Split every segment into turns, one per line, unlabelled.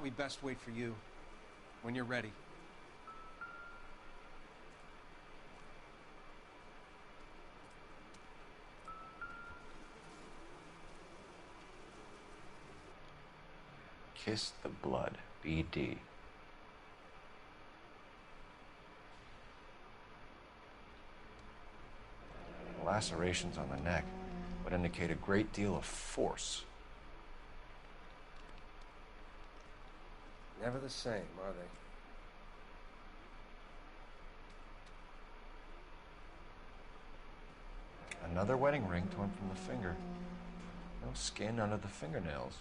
We best wait for you when you're ready.
Kiss the blood, BD. The lacerations on the neck would indicate a great deal of force.
Never the same, are they?
Another wedding ring torn from the finger. No skin under the fingernails.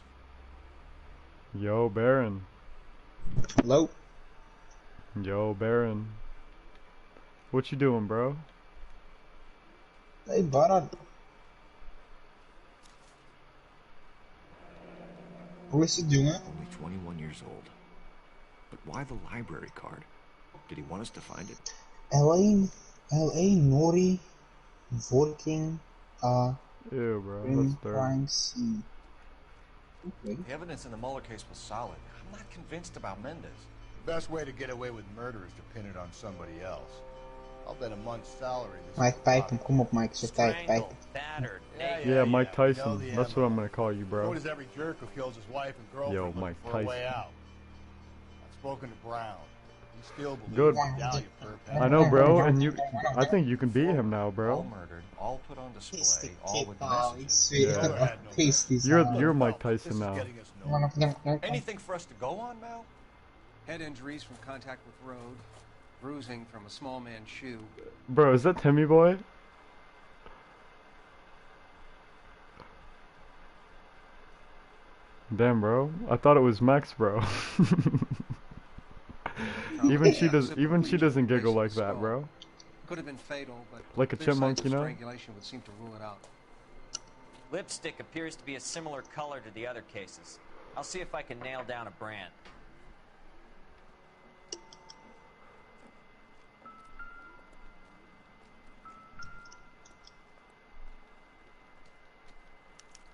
Yo, Baron.
Hello.
Yo, Baron. What you doing, bro?
Hey, Baron. Hoe is het, jongen?
Only 21 years old. But why the library card? Did he want us to find it?
LA, Noire, working,
Ew, bro. That's dirty.
crime scene. Okay.
The evidence in the Mueller case was solid. I'm not convinced about Mendez.
The best way to get away with murder is to pin it on somebody else. I'll bet a month's salary.
Mike, pijp hem. Kom op, Mike. Zo tijd, pijp hem.
Battered.
Yeah, Mike Tyson.
You know
That's what I'm gonna call you, bro.
So does every jerk who kills his wife and girlfriend
Yo,
looking
Mike
for a way
Tyson.
out. I've spoken to Brown. He still believes
Good.
in Dahlia Purp.
I know, bro, and I think you can beat him now,
All
bro.
murdered, all put on display,
Tasty
all with
kip, ik
messages.
zweer. Tasty.
You're Mike
This
Tyson
is
now.
getting us nowhere.
Anything for us to go on, Mal?
Head injuries from contact with road, bruising from a small man's shoe.
Bro, is that Timmy boy? Damn, bro. I thought it was Max, bro. Even she doesn't giggle like that, bro.
Could have been fatal, but
Like a
clear
chipmunk,
signs
you
of
know?
strangulation would seem to rule it out.
Lipstick appears to be a similar color to the other cases. I'll see if I can nail down a brand.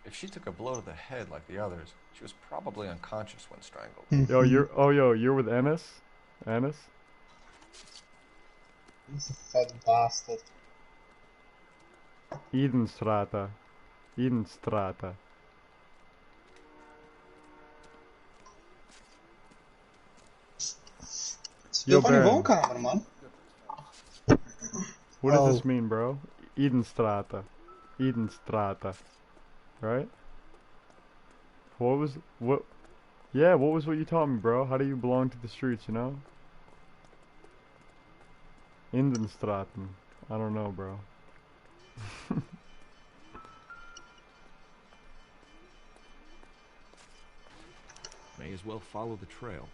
If she took a blow to the head like the others, she was probably unconscious when strangled.
You're with Ennis? Ennis?
He's a fat bastard.
Edenstrata. Edenstrata.
Speel van die
Baron.
woonkamer, man.
What does
Oh.
this mean, bro? Edenstrata. Edenstrata. Right? Yeah, what was what you taught me, bro? How do you belong to the streets, you know? Indenstraten. I don't know, bro.
May as well follow the trail.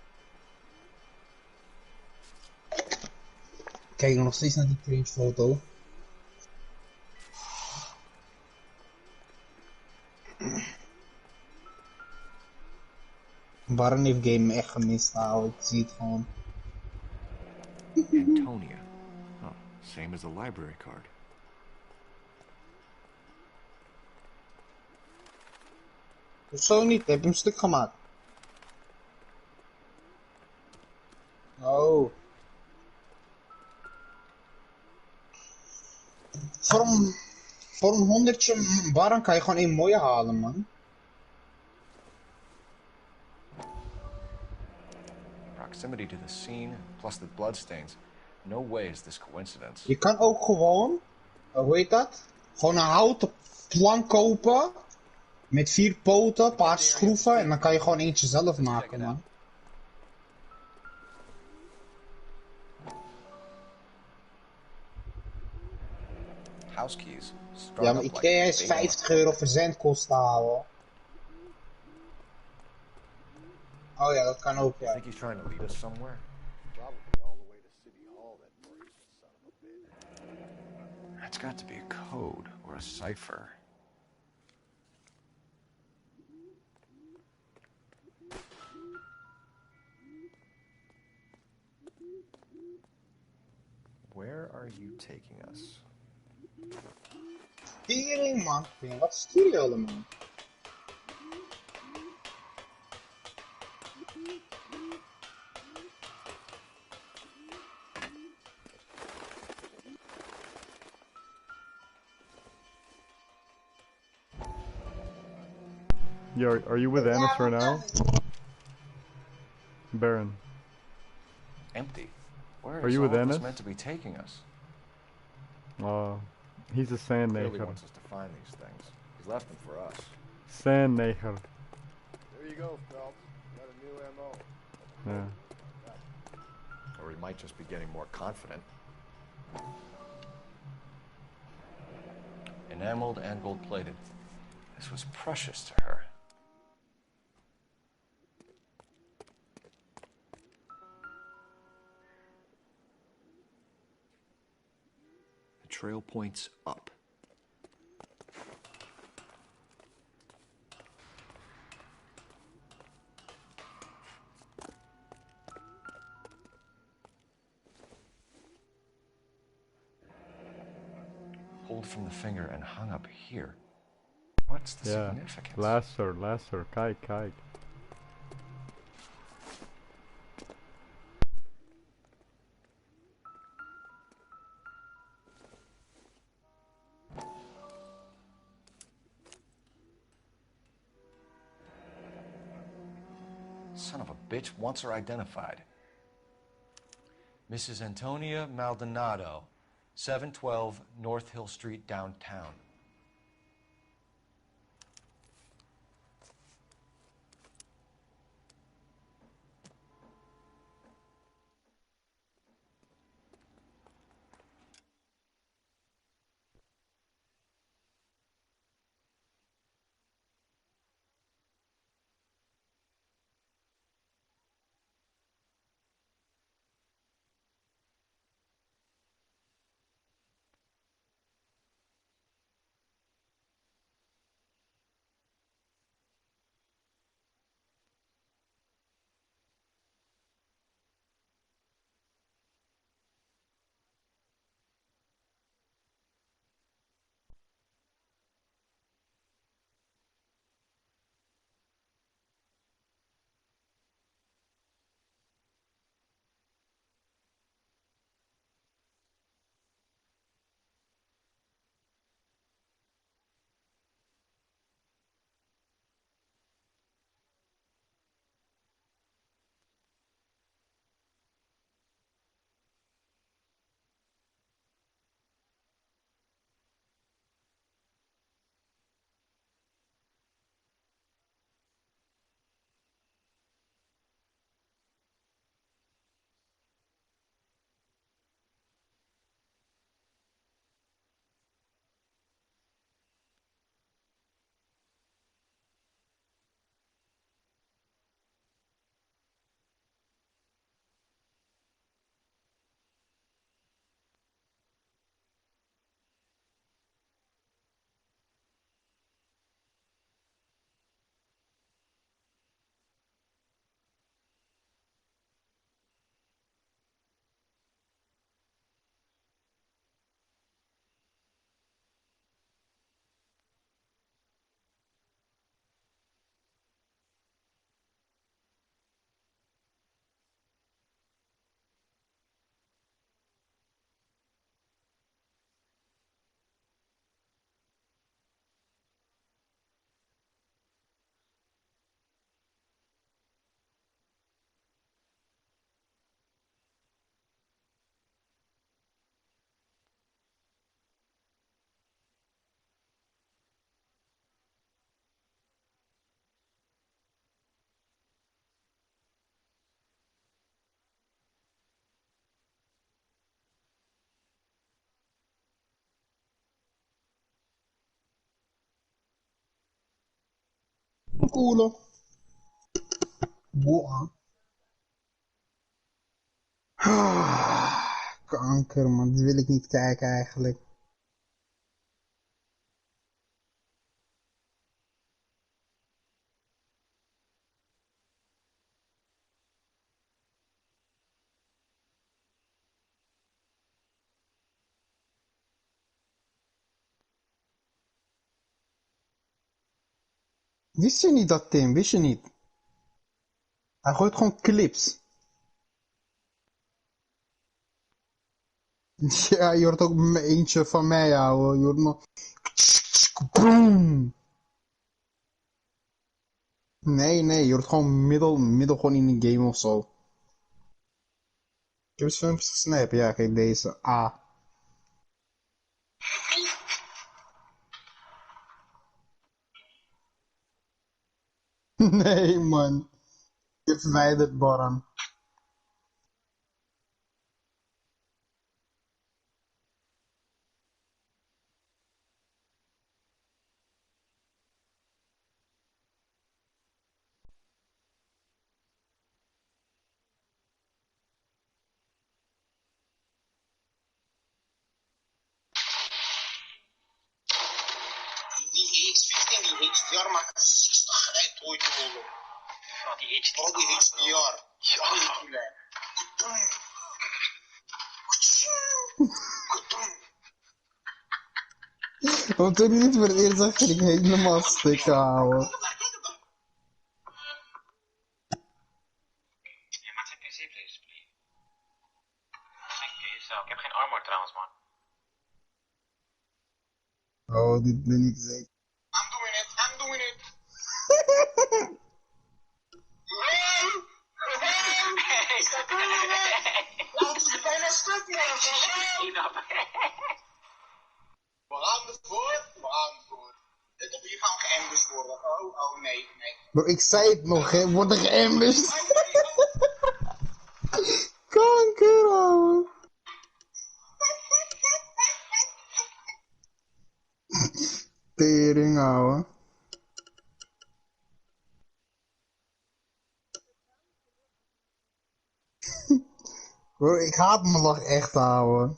Kijk nog steeds naar die printfoto. Baron heeft game echt gemist, nou, ik zie het gewoon.
Antonia. Oh, same as the library card.
Hoezo niet? Heb je hem stuk gemaakt? Oh. Voor een honderdje Baron kan je gewoon één mooie halen, man.
Proximity to the scene, plus the bloodstains. No way is this coincidence.
Je kan ook gewoon, hoe heet dat? Gewoon een houten plank kopen. Met 4 poten, een paar schroeven en dan kan je gewoon eentje zelf maken, man.
House keys. Strung
Ja, maar
up
Ikea
like
is
baby
€50 verzendkosten houden. Oh ja, dat kan ook,
I
ja.
think he's trying to lead us somewhere.
Probably all the way to City Hall, that brazen son of a bitch.
That's got to be a code or a cipher. Where are you taking us?
Tering, man. Wat stuur je allemaal?
Yo, are you with Annis right now? Baron.
Empty. Where
Are
is
you
all
with
of this
Ennis?
meant to be taking us?
He's a sand
He really
naker.
wants us to find these things. He's left them for us.
Sand naker.
There you go, Phelps. Got a new MO.
Yeah.
Or he might just be getting more confident. Enameled and gold-plated. This was precious to her. The trail points up. Pulled from the finger and hung up here. What's the
Yeah.
significance?
Lasser, kijk.
Son of a bitch wants her identified. Mrs. Antonia Maldonado, 712 North Hill Street, downtown.
Culo. Boah. Kanker, man. Die wil ik niet kijken eigenlijk. Wist je niet dat, Tim? Wist je niet? Hij gooit gewoon clips. Ja, je hoort ook eentje van mij, ouwe. Je hoort nog... Boom! Nee, je hoort gewoon middel gewoon in de game of zo. Ik heb eens filmpjes gesnapt, ja, kijk deze. Ah. Nee, man. Je verwijderd, Baran. Die X15, die HDR maakt een 60 geluid ooit horen. Ja, die HDR. Oh, die HDR. Ja, want toen niet voor het eerst zag, ging ik helemaal stikken houden.
Ja, maar het zijn PC players, please. Geen case, ik heb geen armor trouwens, man.
Oh, dit ben ik zeker. I'm doing it. Laat ons bijna stuk, man. We gaan ervoor. Let op, hier gaan we geambushed worden. Oh, nee. Bro, ik zei het nog, hè. Worden geambushed. Kanker, ouwe. Tering, ouwe. Bro, ik haat mijn lach echt, ouwe.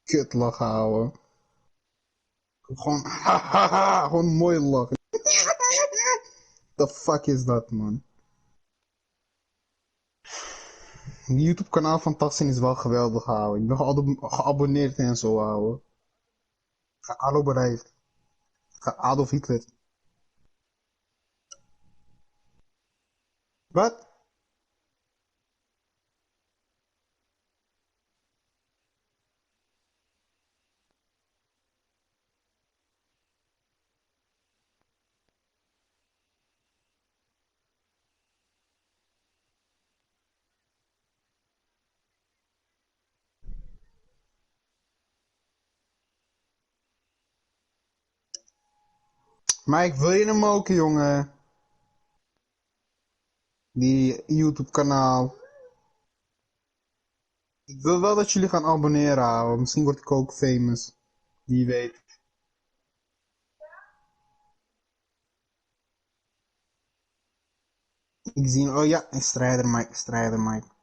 Kutlach, ouwe. Gewoon, hahaha, gewoon mooi lachen. The fuck is dat, man? Die YouTube kanaal van Tassin is wel geweldig, ouwe. Ik ben geabonneerd en zo, ouwe. Ga Alo bereikt. Ga Adolf Hitler. Wat? Mike, wil je hem ook, jongen? Die YouTube kanaal. Ik wil wel dat jullie gaan abonneren, ouwe. Misschien word ik ook famous. Wie weet. Ik zie, oh ja, een strijder Mike.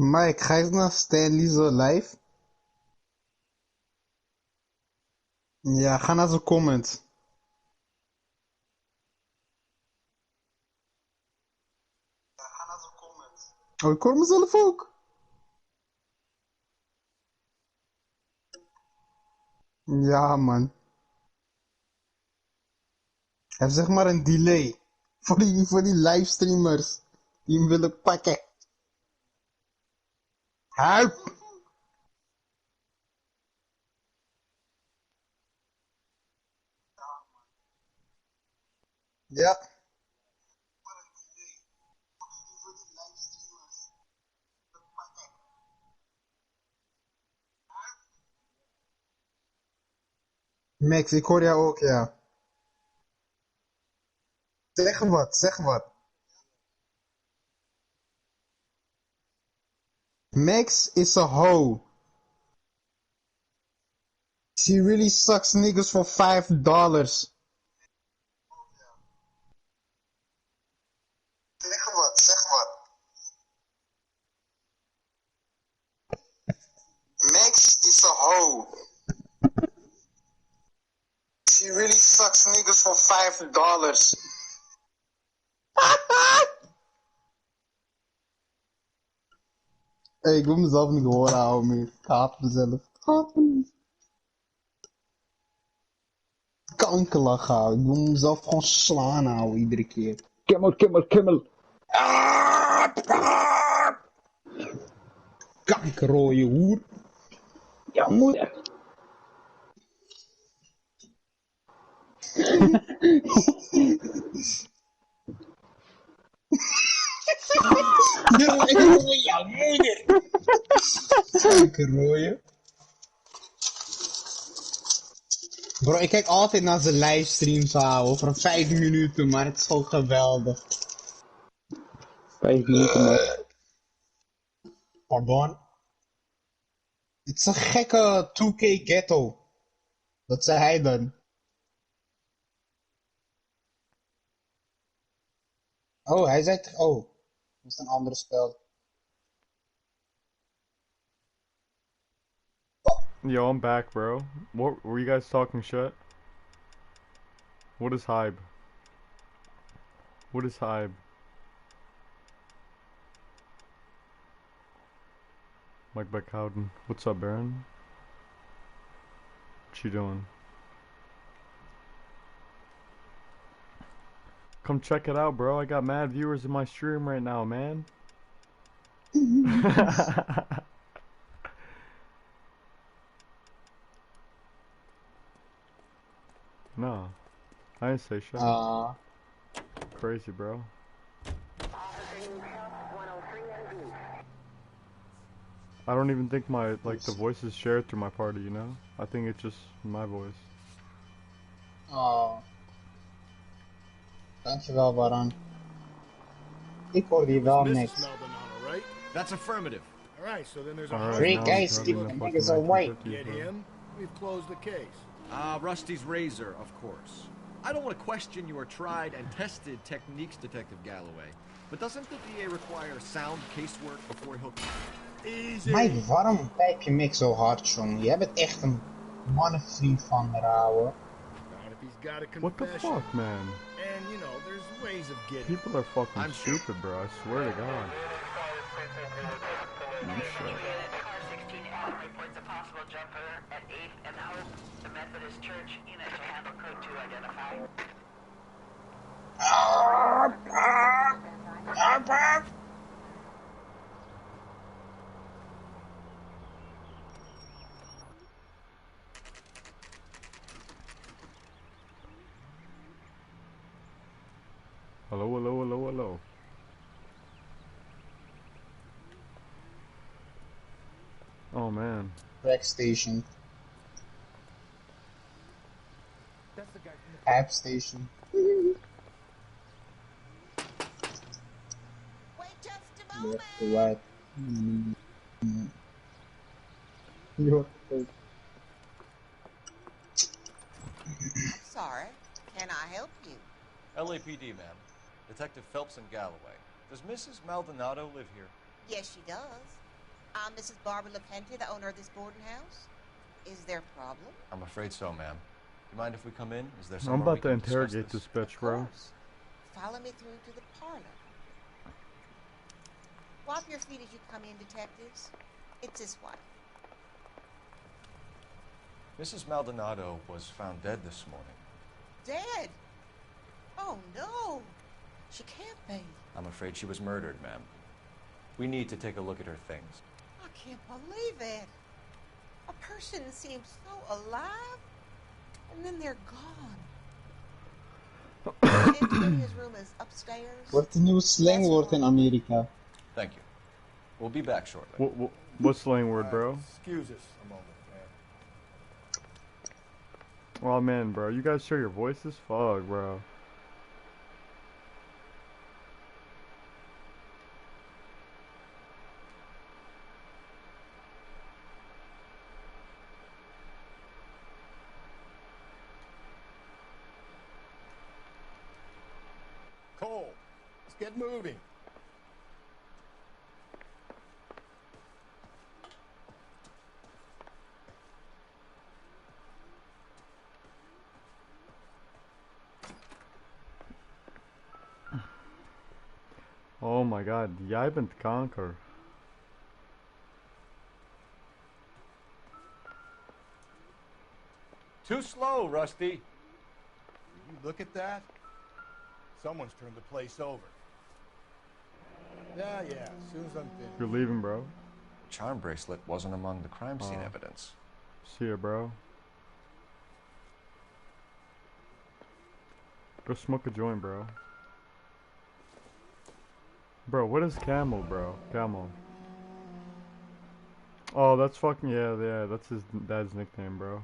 Mike, ga eens naar Stanley's live. Ja, ga naar zijn comments. Oh, ik hoor mezelf ook. Ja, man. Hij heeft zeg maar een delay. Voor die livestreamers. Die hem willen pakken. Help! Ja. Max, ik hoor jou ook, ja. Zeg wat, zeg wat. Max is a hoe. She really sucks niggas for $5. Zeg wat, zeg wat. Max is a hoe. She really sucks niggas for $5. Hey, ik wil mezelf niet horen houden meer. Ik haat mezelf. Ik haat me. Kankerlach houden. Ik wil mezelf gewoon slaan houden iedere keer.
Kimmel.
Kankerrooie hoer.
Ja, moeder.
Jouw moeder. Kankerrooie. Bro, ik kijk altijd naar zijn livestreams houden voor 5 minuten, maar het is gewoon geweldig.
5 minuten, maar.
Pardon? Het is een gekke 2K ghetto. Dat zei hij dan. Oh, hij zei het. Oh, dat is een andere spel.
Yo, I'm back, bro. What were you guys talking shit? What is hype? What is hype? Mike Beckhouden. What's up, Baron? What you doing? Come check it out, bro. I got mad viewers in my stream right now, man. No, I didn't say shit. Crazy, bro. I don't even think the voice is shared through my party, you know? I think it's just my voice.
Oh. Dankjewel, Baran. Ik hoorde je wel niks.
That's affirmative.
All right, so then there's a
Alright,
Three
now
guys
I'm
keep
having
the
a
niggas
fucking
away.
1950s,
Get
bro.
him. We've closed the case.
Rusty's razor, of course. I don't want to question your tried and tested techniques, Detective Galloway. But doesn't the DA require sound casework before he hooks?
Easy.
Mike, waarom pijp je Mick zo hard, jongen? Jij bent echt een mannenvriend van me, ouwe.
Not if he's got a
What the
confession.
fuck, man?
And, you know, there's ways of getting
People are fucking
I'm
stupid, bro. I swear to God. You shit.
Car 16L reports a possible jumper at 8th and Hope. The Methodist Church unit to handle code 2 identify.
Hello. Oh, man.
Track station. App station.
Wait just a moment.
Left to right. Yo.
Sorry, can I help you?
LAPD, ma'am. Detective Phelps and Galloway. Does Mrs. Maldonado live here?
Yes, she does. I'm Mrs. Barbara LaPente, the owner of this boarding house. Is there a problem?
I'm afraid so, ma'am. Do you mind if we come in? Is there
I'm
somewhere
about to
we can discuss
interrogate this bitch,
Of
bro.
course. Follow me through to the parlor. Wipe your feet as you come in, detectives. It's this way.
Mrs. Maldonado was found dead this morning.
Dead? Oh, no. She can't be.
I'm afraid she was murdered, ma'am. We need to take a look at her things.
I can't believe it. A person seems so alive, and then they're gone. Antonia's room is upstairs.
Wordt een nieuw slangwoord in Amerika.
Thank you. We'll be back shortly.
What slang word, bro?
Excuse us a moment,
Oh man, bro, you guys share your voices? Fuck, bro.
Cole, let's get moving.
Oh my god, jij bent kanker.
Too slow, Rusty.
Did you look at that? Someone's turned the place over. Yeah, as soon as I'm finished.
You're leaving, bro.
Charm bracelet wasn't among the crime scene evidence.
See ya, bro. Go smoke a joint, bro. Bro, what is Camel, bro? Camel. Oh, that's fucking, yeah, that's his dad's nickname, bro.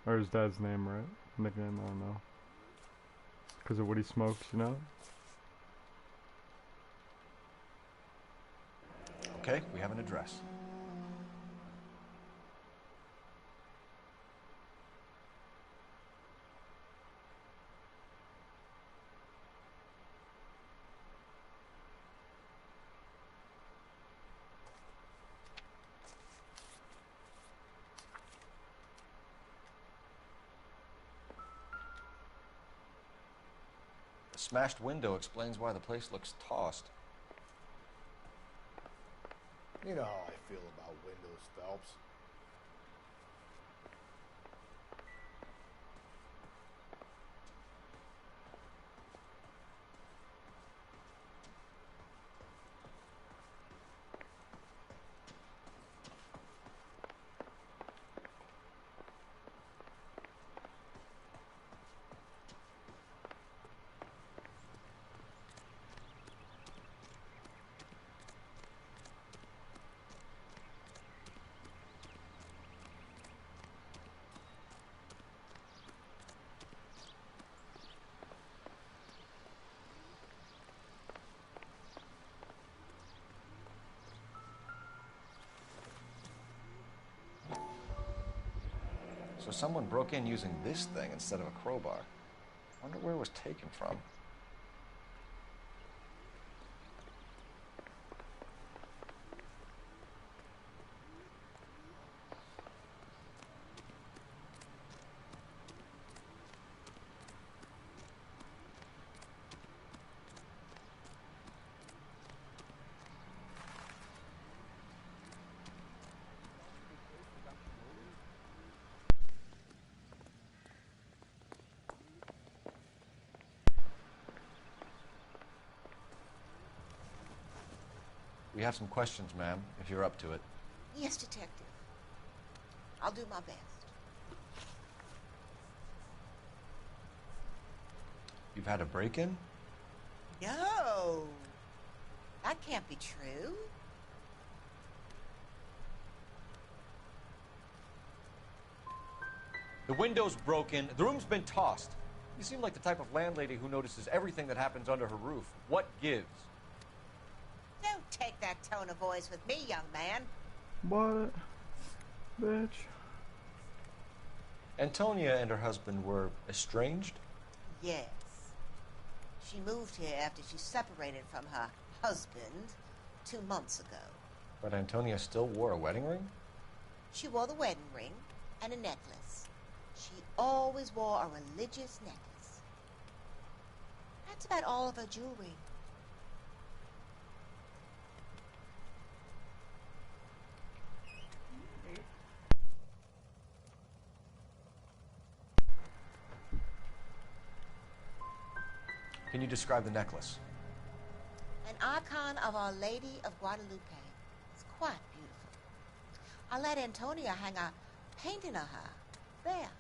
Or his dad's name, right? Nickname, I don't know. Because of what he smokes, you know?
Okay, we have an address. The smashed window explains why the place looks tossed.
You know how I feel about windows, Phelps.
So someone broke in using this thing instead of a crowbar. Wonder where it was taken from. We have some questions, ma'am, if you're up to it.
Yes, Detective. I'll do my best.
You've had a break-in?
No. That can't be true.
The window's broken. The room's been tossed. You seem like the type of landlady who notices everything that happens under her roof. What gives?
Don't take that tone of voice with me, young man.
What? Bitch.
Antonia and her husband were estranged?
Yes. She moved here after she separated from her husband 2 months ago.
But Antonia still wore a wedding ring?
She wore the wedding ring and a necklace. She always wore a religious necklace. That's about all of her jewelry.
Can you describe the necklace?
An icon of Our Lady of Guadalupe. It's quite beautiful. I let Antonia hang a painting of her there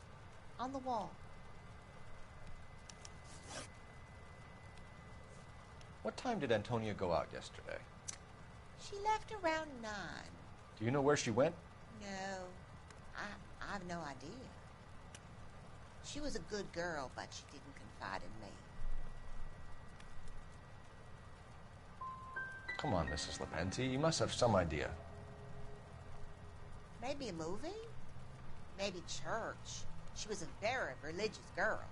on the wall.
What time did Antonia go out yesterday?
She left around 9.
Do you know where she went?
No, I have no idea. She was a good girl, but she didn't confide in me.
Come on, Mrs. Lepenti, you must have some idea.
Maybe a movie? Maybe church. She was a very religious girl.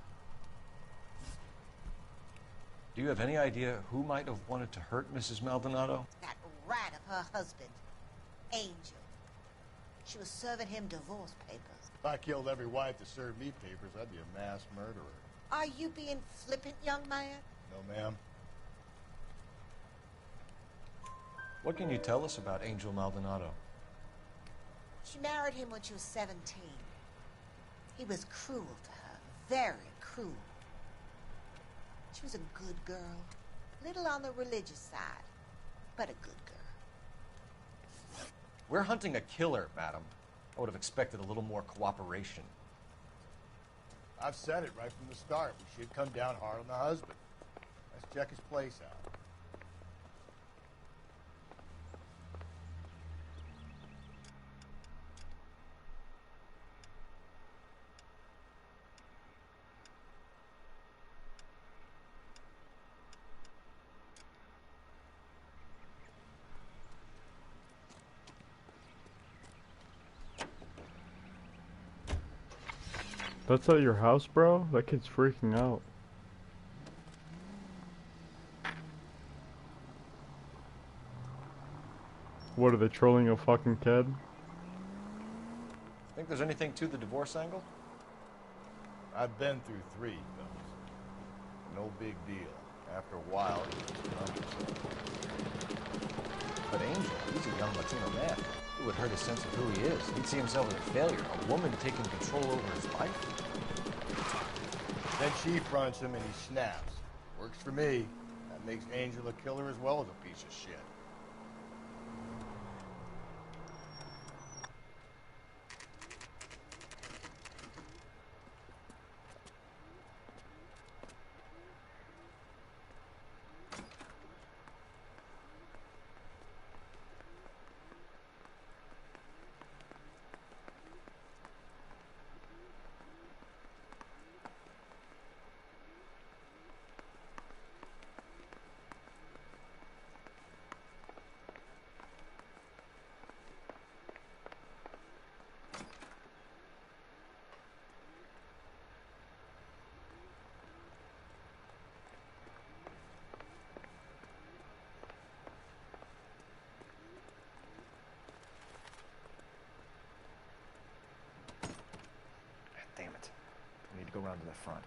Do you have any idea who might have wanted to hurt Mrs. Maldonado?
That rat of her husband, Angel. She was serving him divorce papers.
If I killed every wife to serve me papers, I'd be a mass murderer.
Are you being flippant, young man?
No, ma'am.
What can you tell us about Angel Maldonado?
She married him when she was 17. He was cruel to her, very cruel. She was a good girl, little on the religious side, but a good girl.
We're hunting a killer, madam. I would have expected a little more cooperation.
I've said it right from the start. We should come down hard on the husband. Let's check his place out.
That's at your house, bro? That kid's freaking out. What, are they trolling a fucking kid?
Think there's anything to the divorce angle?
I've been through 3, fellas. No big deal. After a while,
But Angel, he's a young Latino man. It would hurt his sense of who he is. He'd see himself as a failure, a woman taking control over his life.
then she fronts him and he snaps. Works for me. That makes Angel a killer as well as a piece of shit.
Damn it. We need to go around to the front.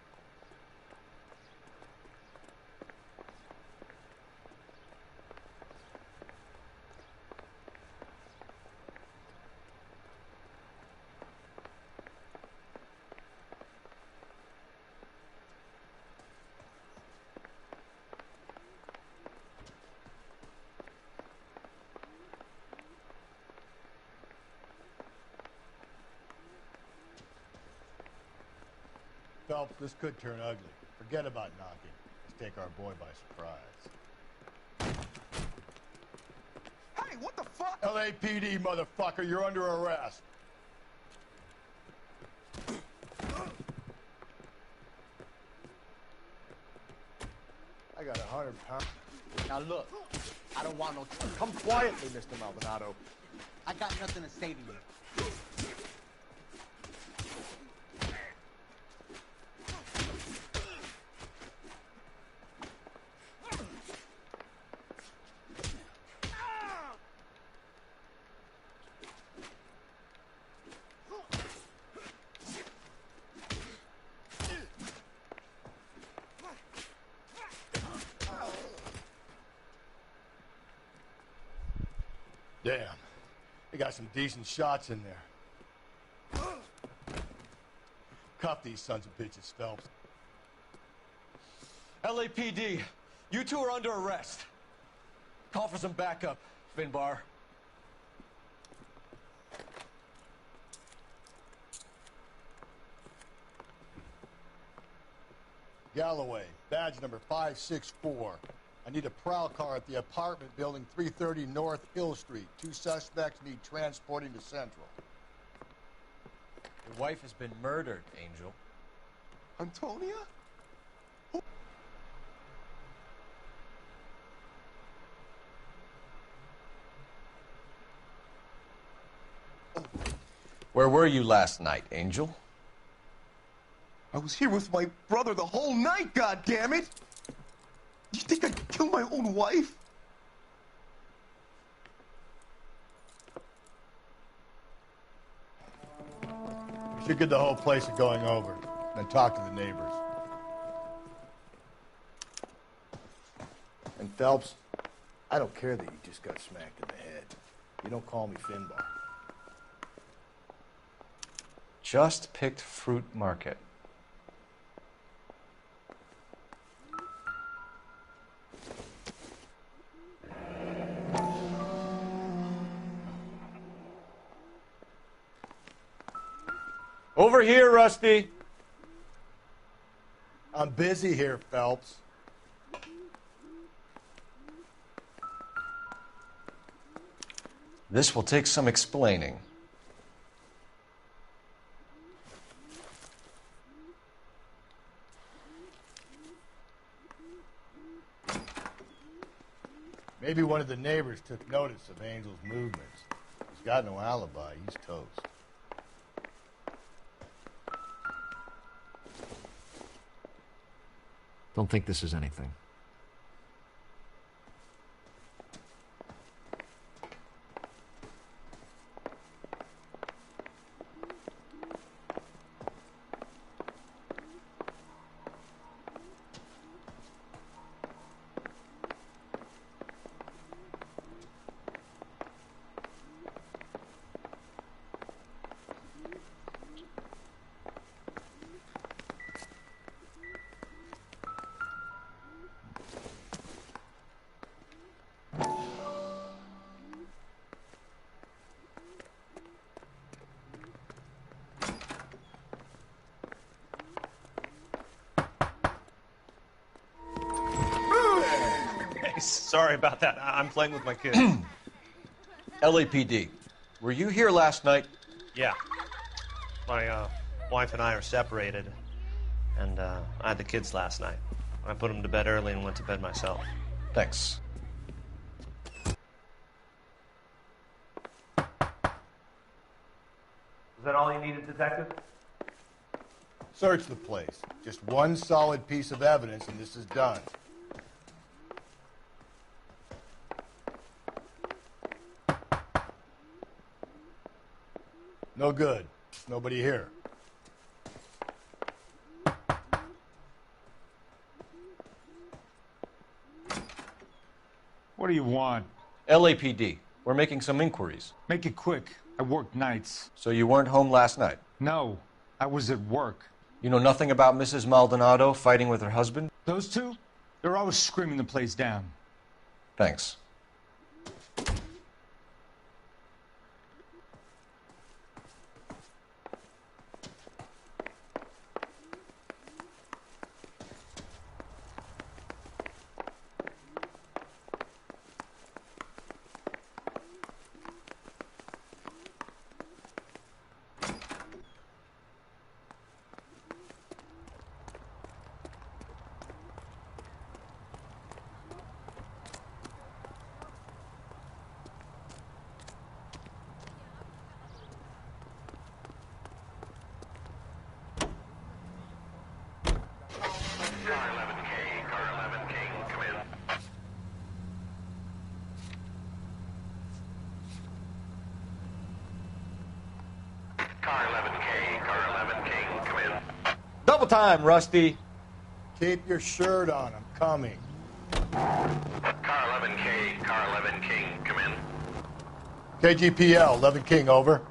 Phelps, this could turn ugly. Forget about knocking. Let's take our boy by surprise.
Hey, what the fuck?
LAPD, motherfucker, you're under arrest. I got 100 pounds.
Now look, I don't want no trouble.
Come quietly, Mr. Maldonado.
I got nothing to say to you.
Damn. They got some decent shots in there. Cuff these sons of bitches, Phelps.
LAPD, you two are under arrest. Call for some backup, Finbar.
Galloway, badge number 564. I need a prowl car at the apartment building 330 North Hill Street. 2 suspects need transporting to Central.
Your wife has been murdered, Angel.
Antonia?
Where were you last night, Angel?
I was here with my brother the whole night, goddammit! You think I'd kill my own wife? We should get the whole place going over, then talk to the neighbors.
And Phelps, I don't care that you just got smacked in the head. You don't call me Finbar.
Just picked Fruit Market. Over here, Rusty.
I'm busy here, Phelps.
This will take some explaining.
Maybe one of the neighbors took notice of Angel's movements. He's got no alibi. He's toast.
Don't think this is anything.
Sorry about that. I'm playing with my kids.
LAPD, were you here last night?
Yeah. My wife and I are separated, and I had the kids last night. I put them to bed early and went to bed myself.
Thanks.
Is that all you needed, Detective?
Search the place. Just one solid piece of evidence, and this is done. No good. Nobody here.
What do you want?
LAPD, we're making some inquiries.
Make it quick. I work nights.
So you weren't home last night?
No, I was at work.
You know nothing about Mrs. Maldonado fighting with her husband?
Those two? They're always screaming the place down.
Thanks. Double time, Rusty.
Keep your shirt on. I'm coming.
Car 11K, Car 11 King, come in.
KGPL, 11 King, over.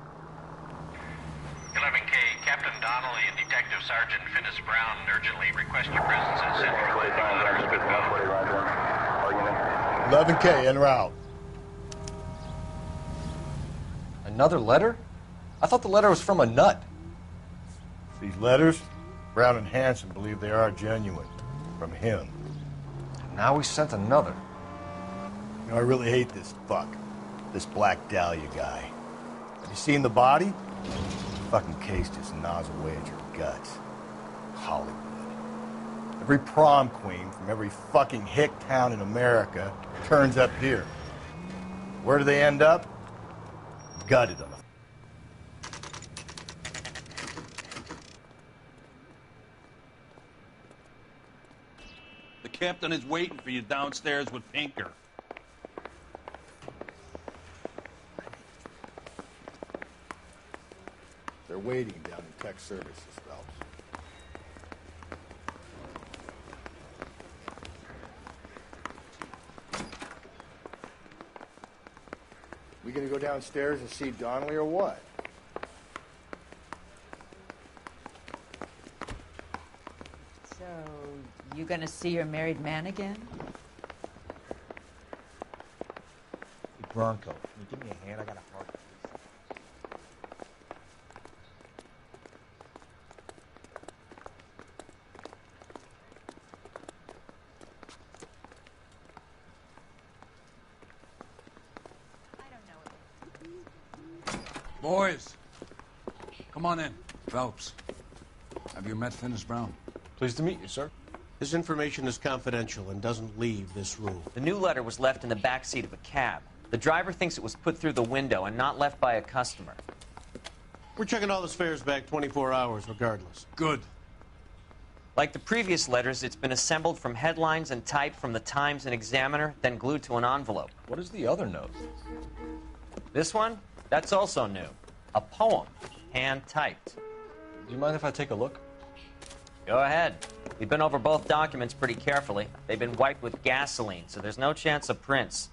11K, Captain Donnelly and Detective Sergeant Finnis Brown urgently request your presence at Central.
11K, en route.
Another letter? I thought the letter was from a nut.
These letters, Brown and Hanson believe they are genuine. From him.
Now we sent another.
You know, I really hate this fuck. This Black Dahlia guy. Have you seen the body? The fucking case just gnaws away at your guts. Hollywood. Every prom queen from every fucking hick town in America turns up here. Where do they end up? Gutted on the...
The captain is waiting for you downstairs with Pinker.
They're waiting down in tech services, Phelps. We gonna go downstairs and see Donnelly or what?
So, you gonna see your married man again?
Hey, Bronco, can you give me a hand? I got a heart.
Boys, come on in. Phelps, have you met Finis Brown?
Pleased to meet you, sir.
His information is confidential and doesn't leave this room.
The new letter was left in the back seat of a cab. The driver thinks it was put through the window and not left by a customer.
We're checking all his fares back 24 hours regardless.
Good.
Like the previous letters, it's been assembled from headlines and typed from the Times and Examiner, then glued to an envelope.
What is the other note?
This one? That's also new. A poem, hand-typed.
Do you mind if I take a look?
Go ahead. We've been over both documents pretty carefully. They've been wiped with gasoline, so there's no chance of prints.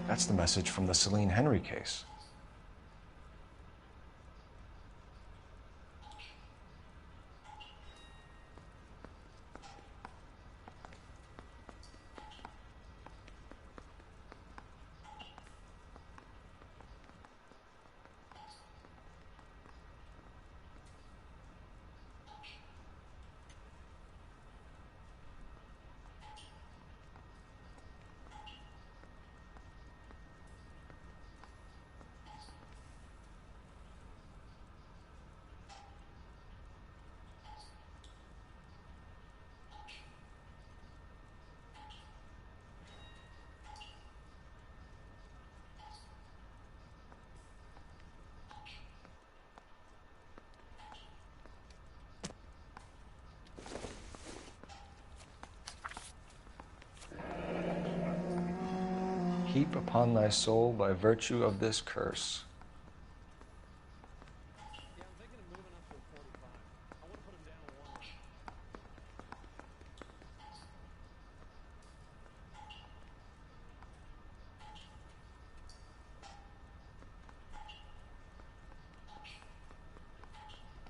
That's the message from the Celine Henry case. Heap upon thy soul by virtue of this curse.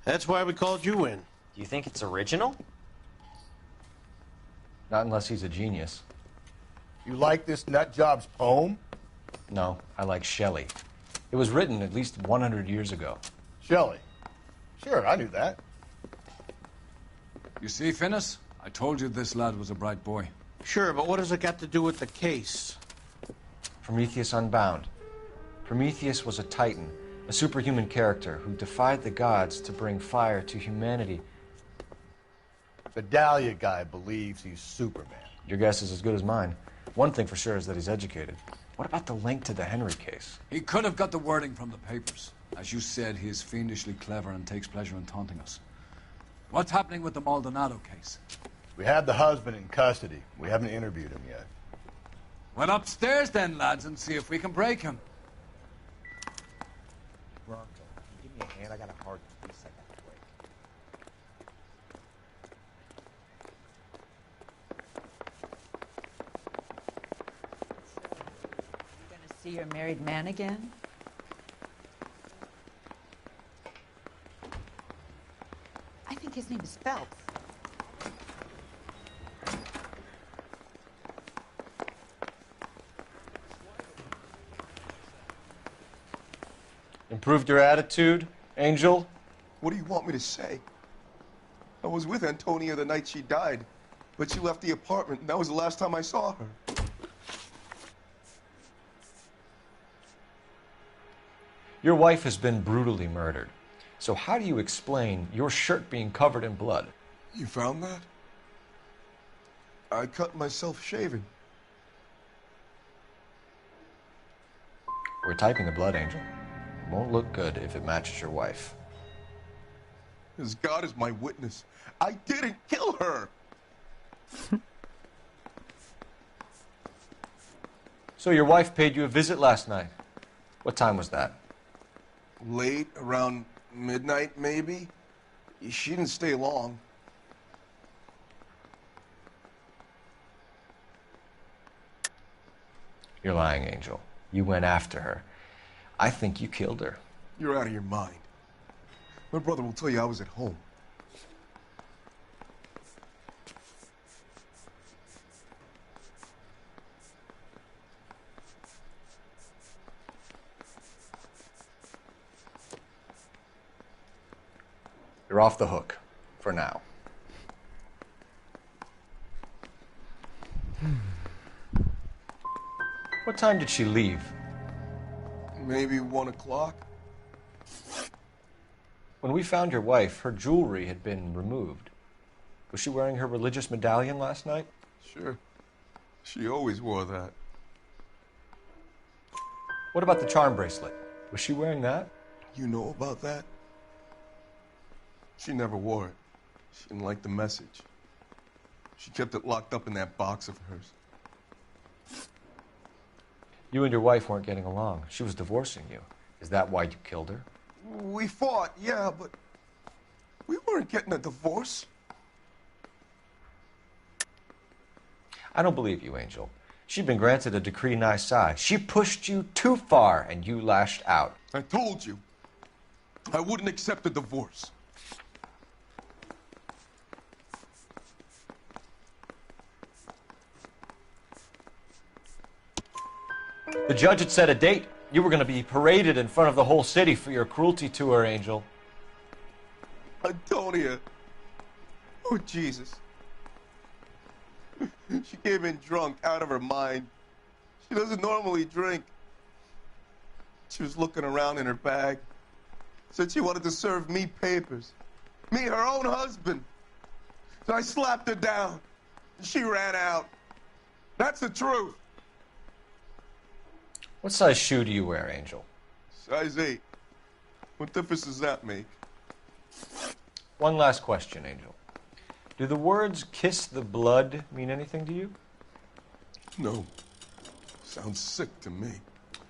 That's why we called you in.
Do you think it's original?
Not unless he's a genius.
You like this nutjob's poem?
No, I like Shelley. It was written at least 100 years ago.
Shelley? Sure, I knew that.
You see, Finis? I told you this lad was a bright boy.
Sure, but what has it got to do with the case?
Prometheus Unbound. Prometheus was a titan, a superhuman character who defied the gods to bring fire to humanity.
The Dahlia guy believes he's Superman.
Your guess is as good as mine. One thing for sure is that he's educated. What about the link to the Henry case?
He could have got the wording from the papers. As you said, he is fiendishly clever and takes pleasure in taunting us. What's happening with the Maldonado case?
We have the husband in custody. We haven't interviewed him yet.
Well, upstairs then, lads, and see if we can break him.
Bronco, can you give me a hand? I got a hard piece I got to break.
You gonna see your married man again? I think his name is Phelps.
Improved your attitude, Angel?
What do you want me to say? I was with Antonia the night she died, but she left the apartment, and that was the last time I saw her.
Your wife has been brutally murdered. So how do you explain your shirt being covered in blood?
You found that? I cut myself shaving.
We're typing the blood, Angel. It won't look good if it matches your wife.
As God is my witness, I didn't kill her!
So your wife paid you a visit last night. What time was that?
Late, around midnight, maybe? She didn't stay long.
You're lying, Angel. You went after her. I think you killed her.
You're out of your mind. My brother will tell you I was at home.
You're off the hook. For now. What time did she leave?
Maybe 1 o'clock?
When we found your wife, her jewelry had been removed. Was she wearing her religious medallion last night?
Sure. She always wore that.
What about the charm bracelet? Was she wearing that?
You know about that? She never wore it. She didn't like the message. She kept it locked up in that box of hers.
You and your wife weren't getting along. She was divorcing you. Is that why you killed her?
We fought, yeah, but we weren't getting a divorce.
I don't believe you, Angel. She'd been granted a decree nisi. She pushed you too far, and you lashed out.
I told you, I wouldn't accept a divorce.
The judge had set a date. You were going to be paraded in front of the whole city for your cruelty to her, Angel.
Antonia. Oh, Jesus. She came in drunk, out of her mind. She doesn't normally drink. She was looking around in her bag. Said she wanted to serve me papers. Me, her own husband. So I slapped her down. She ran out. That's the truth.
What size shoe do you wear, Angel?
Size 8. What difference does that make?
One last question, Angel. Do the words kiss the blood mean anything to you?
No. Sounds sick to me.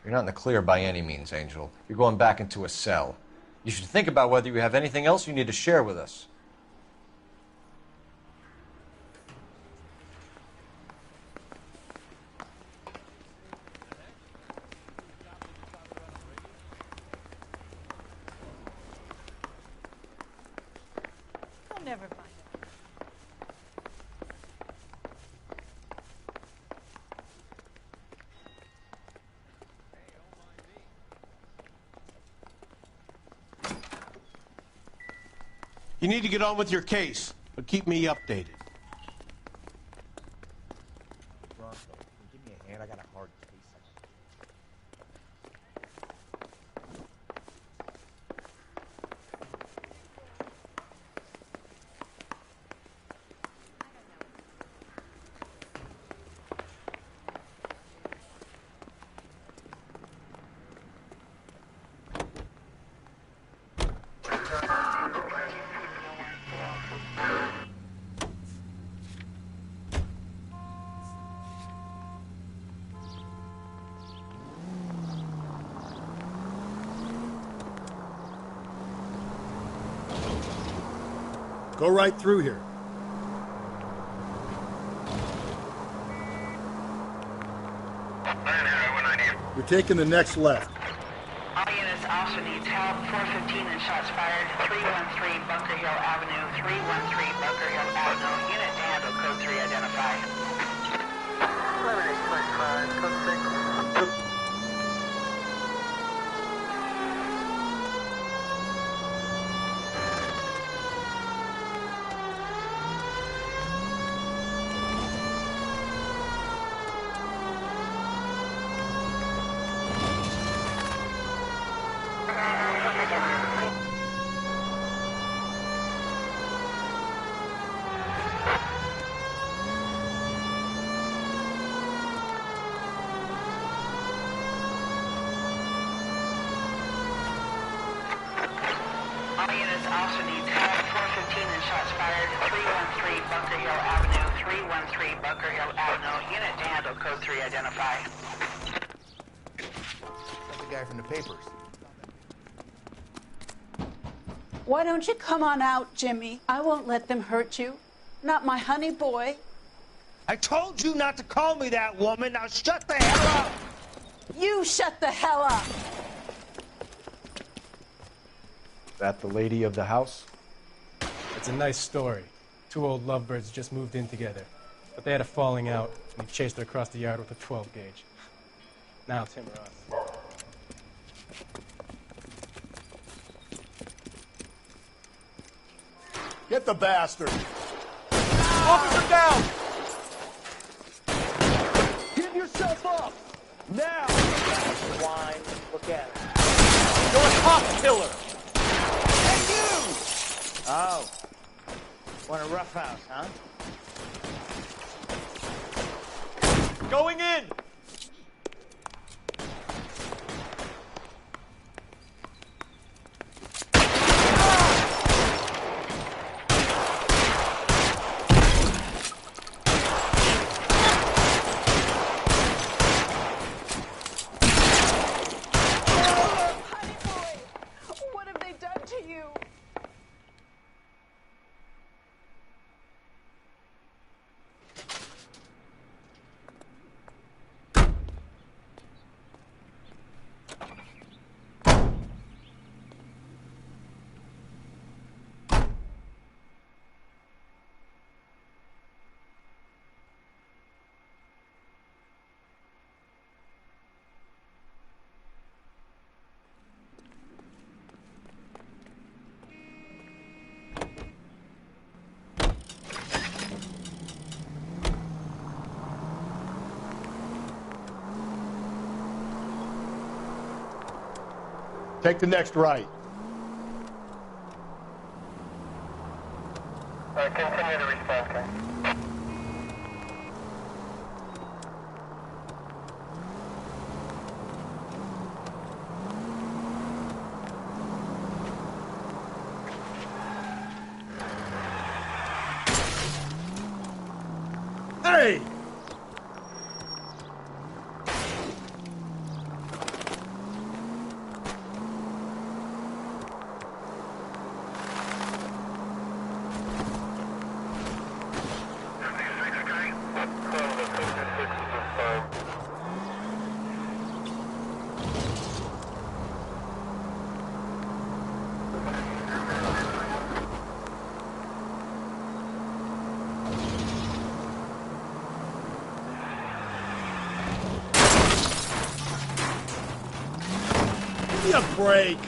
You're not in the clear by any means, Angel. You're going back into a cell. You should think about whether you have anything else you need to share with us.
I'll never find it.
You need to get on with your case, but keep me updated.
Bronco, give me a hand. I got a hard case.
Go right through here. You're taking the next left.
All units, officer needs help. 415 and shots fired. 313 Bunker Hill Avenue. 313 Bunker Hill Avenue. Unit to handle code 3 identified.
7865, code 6.
officer needs help. 415 and shots fired. 313 Bunker Hill Avenue. 313 Bunker Hill Avenue. Unit to handle code 3 identify.
That's the guy from the papers.
Why don't you come on out, Jimmy? I won't let them hurt you. Not my honey boy.
I told you not to call me that, woman. Now shut the hell up!
You shut the hell up!
That the lady of the house?
It's a nice story. Two old lovebirds just moved in together. But they had a falling out, and he chased her across the yard with a 12 gauge. Now it's him or us.
Get the bastard!
Officer down! Give yourself up! Now!
Wine, look at it.
You're a cop killer!
Hey, you! Oh. Want a rough house, huh?
Going in!
What have they done to you?
Take the next right.
Continue to respond, okay?
Hey! Give me a break.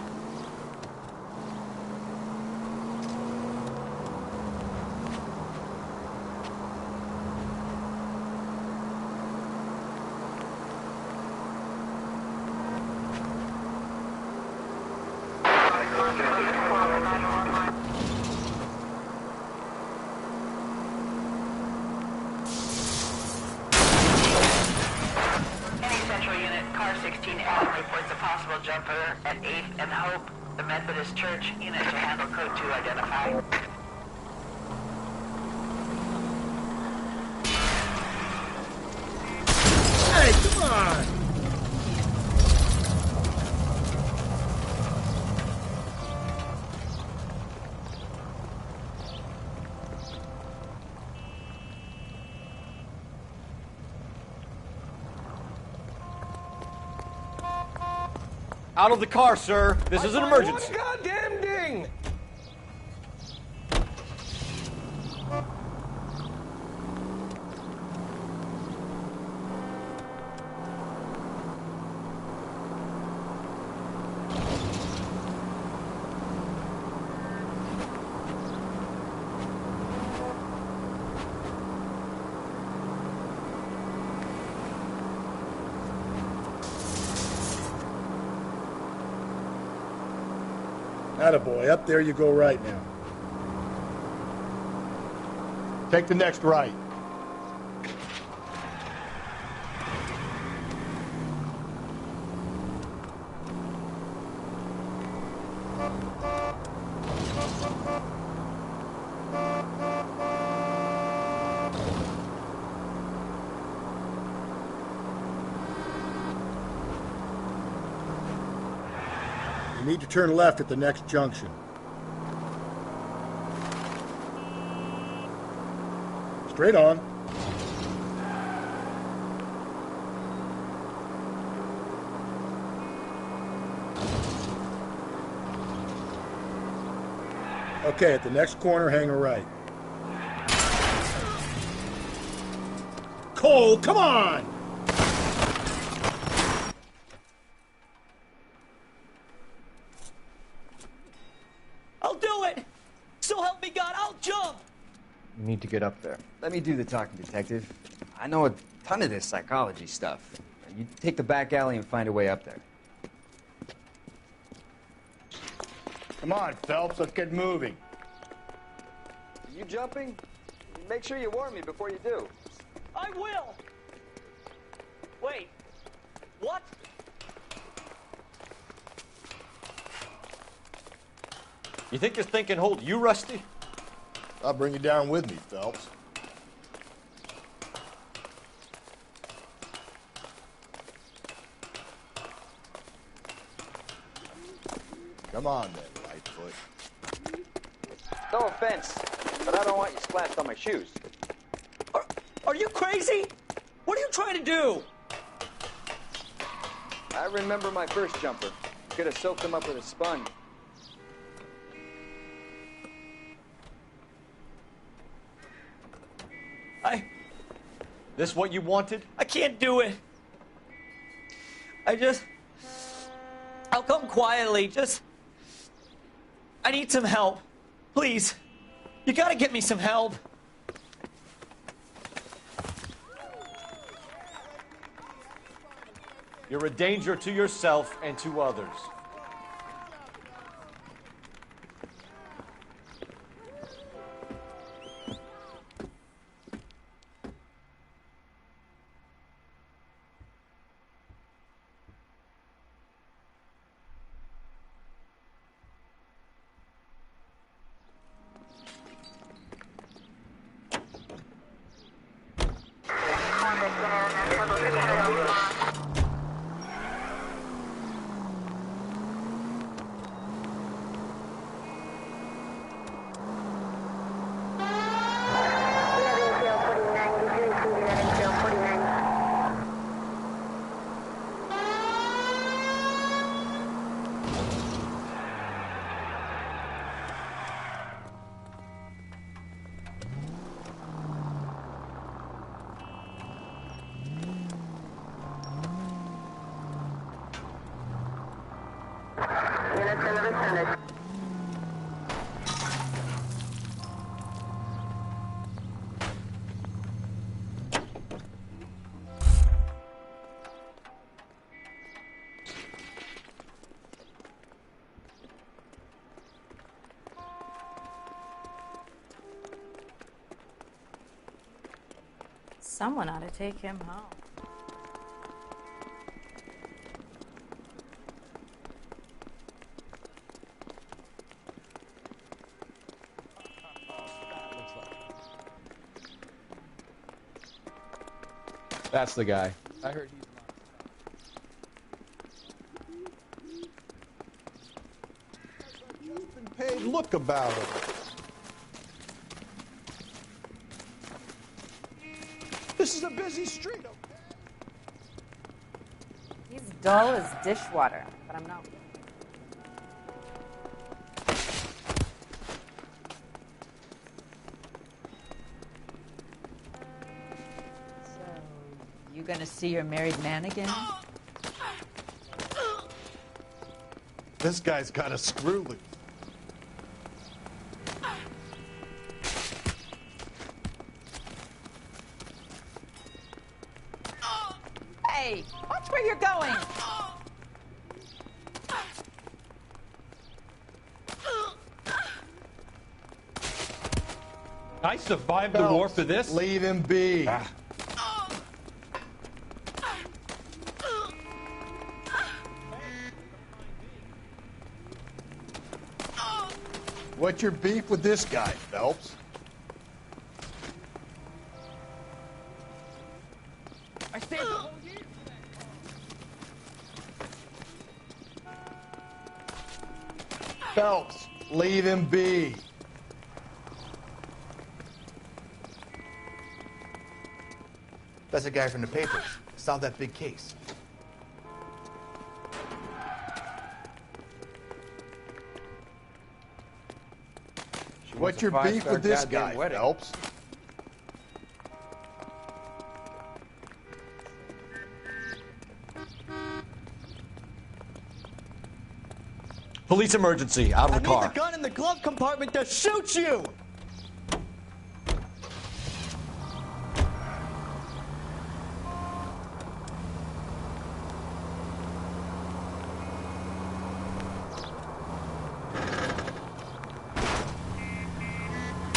Any central unit, car 16 Allen reports a possible jumper at 8th and Hope, the Methodist Church. Unit to handle code 2 identify.
Hey, come on!
Out of the car, sir. This is an emergency.
Goddamn ding!
Attaboy, up there you go right now. Take the next right. You need to turn left at the next junction. Straight on. Okay, at the next corner, hang a right. Cole, come on!
I'll do it! So help me God, I'll jump!
You need to get up there.
Let me do the talking, detective. I know a ton of this psychology stuff. You take the back alley and find a way up there.
Come on, Phelps, let's get moving.
Are you jumping? Make sure you warn me before you do.
I will! Wait, what?
You think this thing can hold you, Rusty?
I'll bring you down with me, Phelps. Come on, then, Lightfoot.
No offense, but I don't want you splashed on my shoes.
Are you crazy? What are you trying to do?
I remember my first jumper. Could have soaked him up with a sponge.
This what you wanted?
I can't do it. I'll come quietly, I need some help. Please. You gotta get me some help.
You're a danger to yourself and to others.
Someone ought to take him home.
That's the guy. I heard
Just been paid. Look about it. This is a busy street.
He's dull as dishwater, but I'm not. So, you gonna see your married man again?
This guy's got a screw loose.
Hey, watch where you're going.
I survived the war for this?
Leave him be. What's your beef with this guy, Phelps?
I saved the whole year.
Phelps, leave him be.
That's a guy from the papers. Solved that big case.
What's your beef with this guy, Phelps?
Police emergency, out of the car.
I need the gun in the glove compartment to shoot you!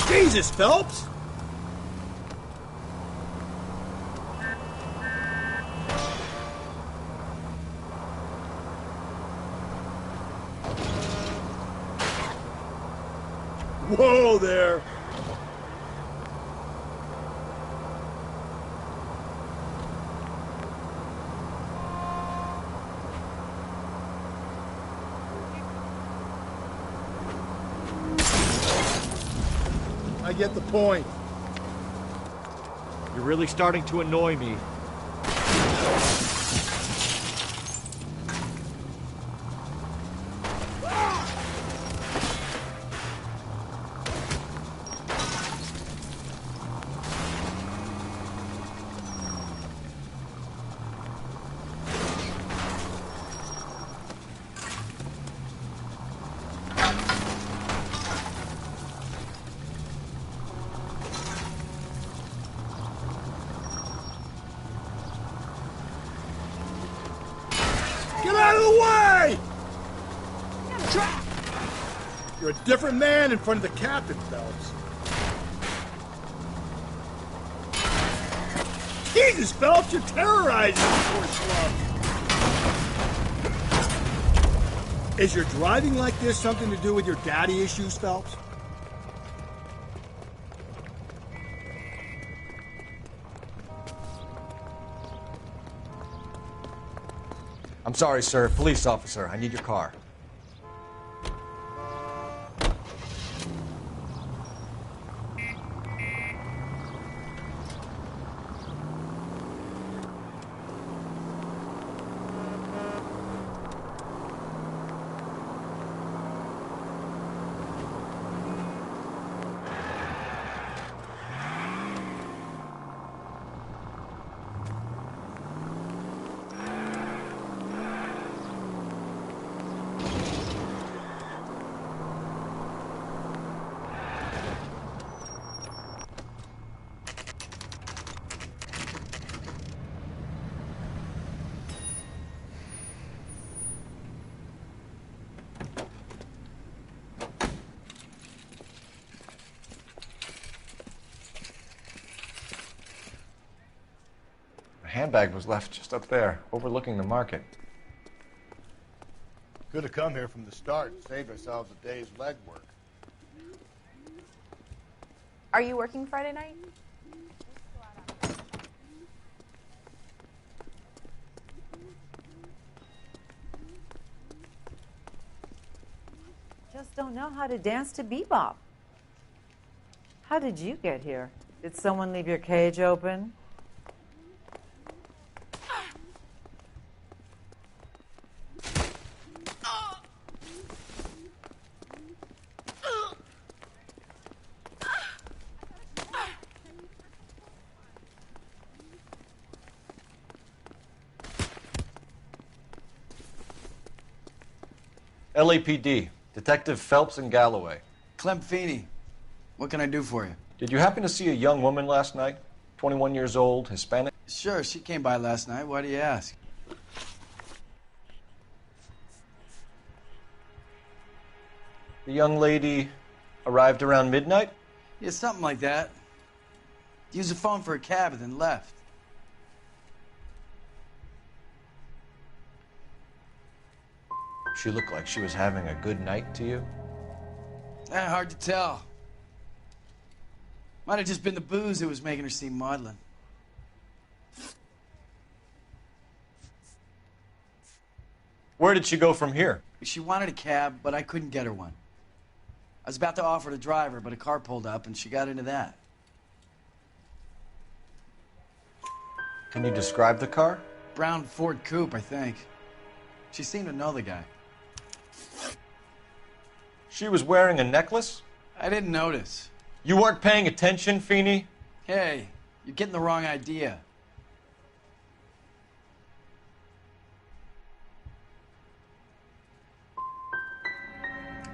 Jesus, Phelps! Whoa there! I get the point.
You're really starting to annoy me.
Get out of the way! You're a different man in front of the captain, Phelps. Jesus, Phelps, you're terrorizing the poor slum. Is your driving like this something to do with your daddy issues, Phelps?
I'm sorry, sir. Police officer, I need your car. Handbag was left just up there, overlooking the market.
Could have come here from the start and saved ourselves a day's legwork.
Are you working Friday night?
Just don't know how to dance to bebop. How did you get here? Did someone leave your cage open?
LAPD, Detective Phelps and Galloway.
Clem Feeney, what can I do for you?
Did you happen to see a young woman last night? 21 years old, Hispanic?
Sure, she came by last night. Why do you ask?
The young lady arrived around midnight?
Yeah, something like that. Used the phone for a cab and then left.
She looked like she was having a good night to you?
Hard to tell. Might have just been the booze that was making her seem maudlin.
Where did she go from here?
She wanted a cab, but I couldn't get her one. I was about to offer to drive her, but a car pulled up and she got into that.
Can you describe the car?
Brown Ford Coupe, I think. She seemed to know the guy.
She was wearing a necklace?
I didn't notice.
You weren't paying attention, Feeney?
Hey, you're getting the wrong idea.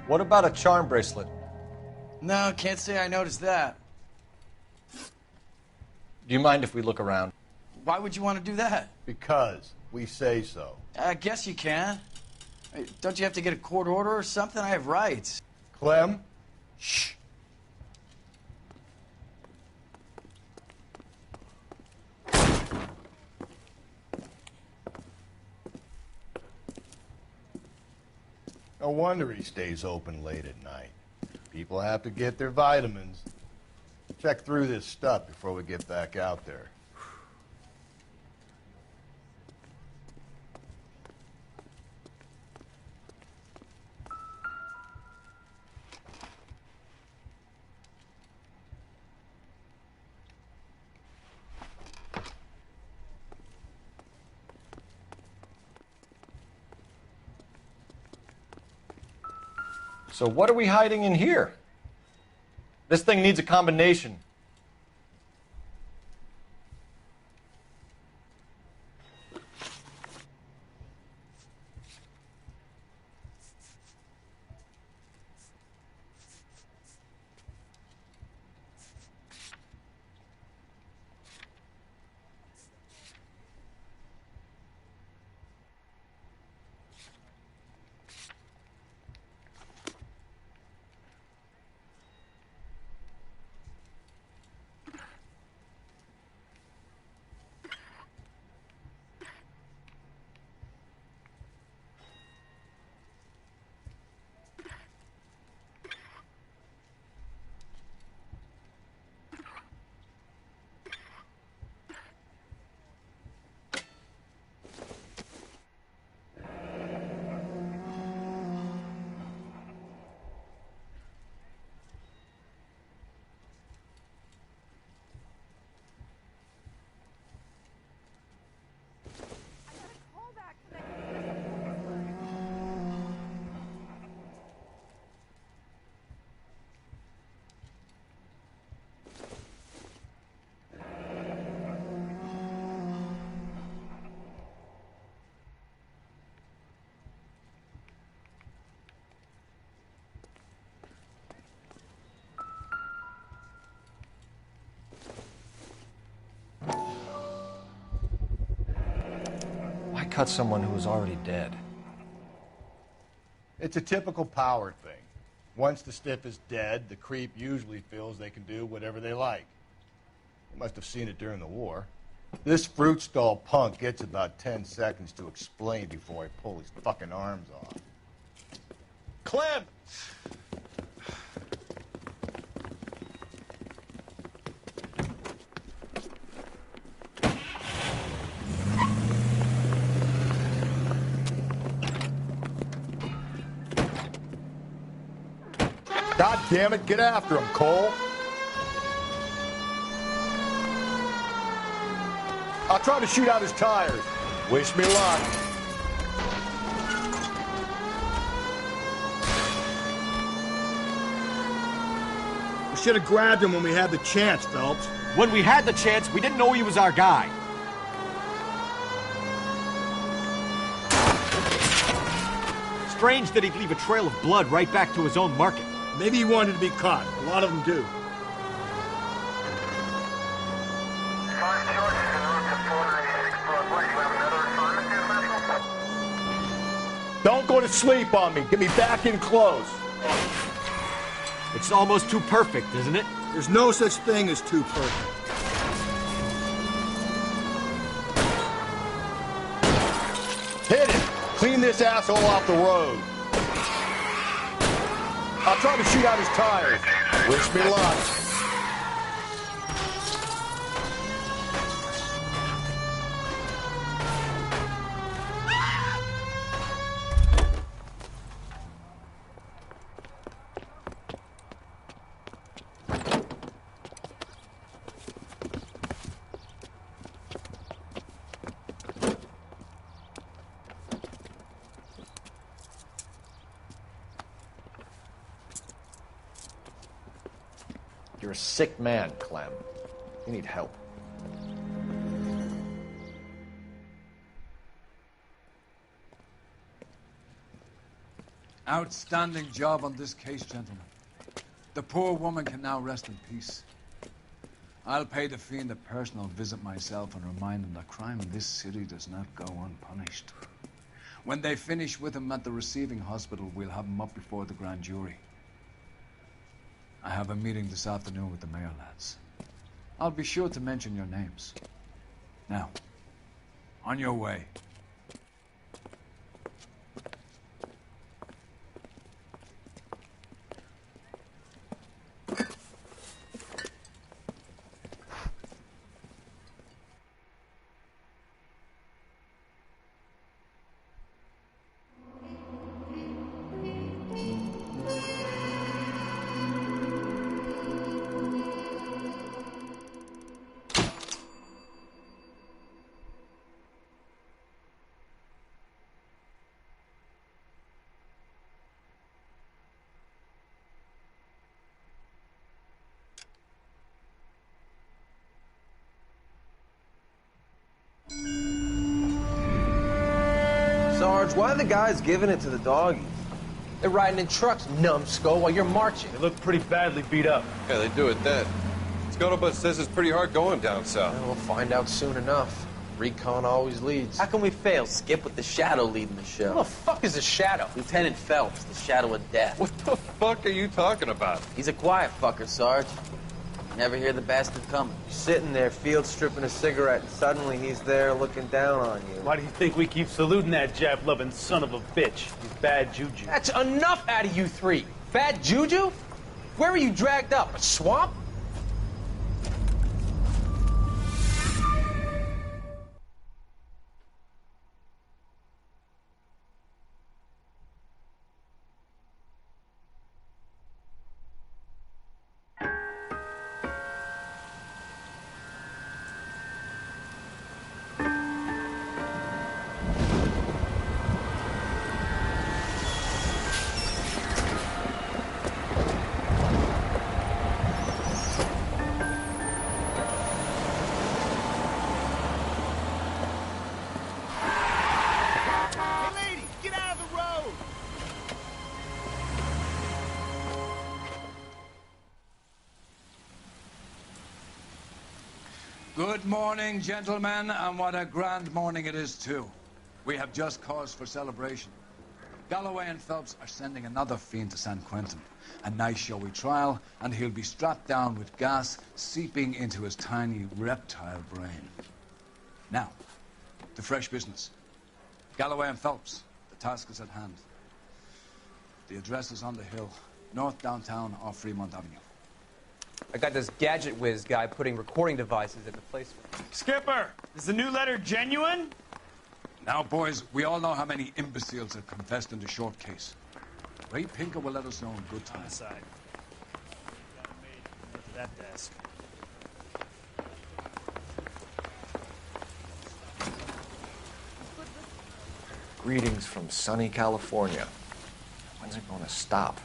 What about a charm bracelet?
No, can't say I noticed that.
Do you mind if we look around?
Why would you want to do that?
Because we say so.
I guess you can. Hey, don't you have to get a court order or something? I have rights.
Clem? Shh. No wonder he stays open late at night. People have to get their vitamins. Check through this stuff before we get back out there.
So what are we hiding in here? This thing needs a combination. Cut someone who was already dead.
It's a typical power thing. Once the stiff is dead, the creep usually feels they can do whatever they like. You must have seen it during the war. This fruit stall punk gets about 10 seconds to explain before I pull his fucking arms off.
Clem!
God damn it, get after him, Cole. I'll try to shoot out his tires. Wish me luck.
We should have grabbed him when we had the chance, Phelps.
When we had the chance, we didn't know he was our guy. Strange that he'd leave a trail of blood right back to his own market.
Maybe he wanted to be caught. A lot of them do.
Don't go to sleep on me. Get me back in close.
It's almost too perfect, isn't it?
There's no such thing as too perfect.
Hit it! Clean this asshole off the road.
I'll try to shoot out his tires. Wish me luck.
You're a sick man, Clem. You need help.
Outstanding job on this case, gentlemen. The poor woman can now rest in peace. I'll pay the fiend a personal visit myself and remind him that crime in this city does not go unpunished. When they finish with him at the receiving hospital, we'll have him up before the grand jury. I have a meeting this afternoon with the mayor, lads. I'll be sure to mention your names. Now, on your way.
Sarge, why are the guys giving it to the doggies? They're riding in trucks, numbskull, while you're marching.
They look pretty badly beat up.
Yeah, they do it then. Scuttlebutt says it's pretty hard going down south.
Well, we'll find out soon enough. Recon always leads.
How can we fail, Skip, with the Shadow leading the show?
Who the fuck is a Shadow?
Lieutenant Phelps, the Shadow of Death.
What the fuck are you talking about?
He's a quiet fucker, Sarge. Never hear the bastard coming.
You're sitting there, field stripping a cigarette, and suddenly he's there looking down on you.
Why do you think we keep saluting that Jap-loving son of a bitch? He's bad juju.
That's enough out of you three. Bad juju? Where were you dragged up? A swamp?
Good morning, gentlemen, and what a grand morning it is, too. We have just cause for celebration. Galloway and Phelps are sending another fiend to San Quentin. A nice showy trial, and he'll be strapped down with gas seeping into his tiny reptile brain. Now, to fresh business. Galloway and Phelps, the task is at hand. The address is on the hill, north downtown off Fremont Avenue.
I got this gadget whiz guy putting recording devices at the place.
Skipper, is the new letter genuine?
Now, boys, we all know how many imbeciles have confessed in the short case. Ray Pinker will let us know in good time.
Inside. Got him made to that desk.
Greetings from sunny California. When's it going to stop?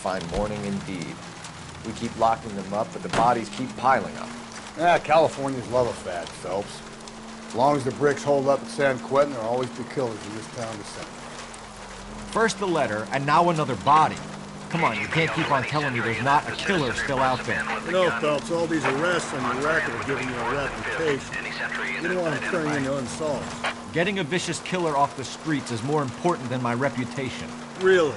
Fine morning indeed. We keep locking them up, but the bodies keep piling up.
Yeah, Californians love a fad, Phelps. As long as the bricks hold up at San Quentin, there'll always be killers in this town to send.
First the letter, and now another body. Come on, you can't keep on telling me there's not a killer still out there.
You know, Phelps, all these arrests and your record are giving you a reputation. You don't want to turn into unsolved.
Getting a vicious killer off the streets is more important than my reputation.
Really?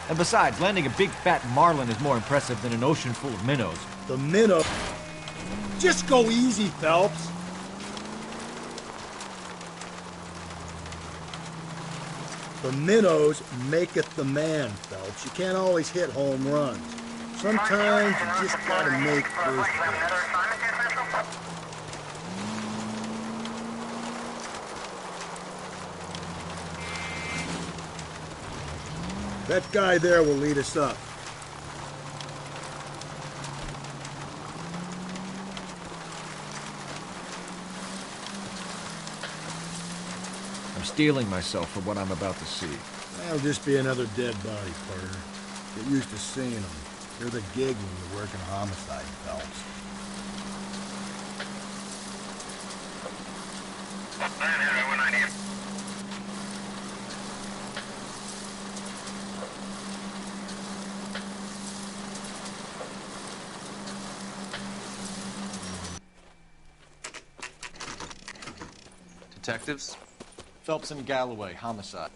And besides, landing a big fat marlin is more impressive than an ocean full of minnows.
The minnow. Just go easy, Phelps. The minnows maketh the man, Phelps. You can't always hit home runs. Sometimes you just gotta make first base. That guy there will lead us up.
I'm steeling myself for what I'm about to see.
That'll just be another dead body, partner. Get used to seeing them. They're the gig when you work in a homicide, Phelps.
Detectives?
Phelps and Galloway, homicide.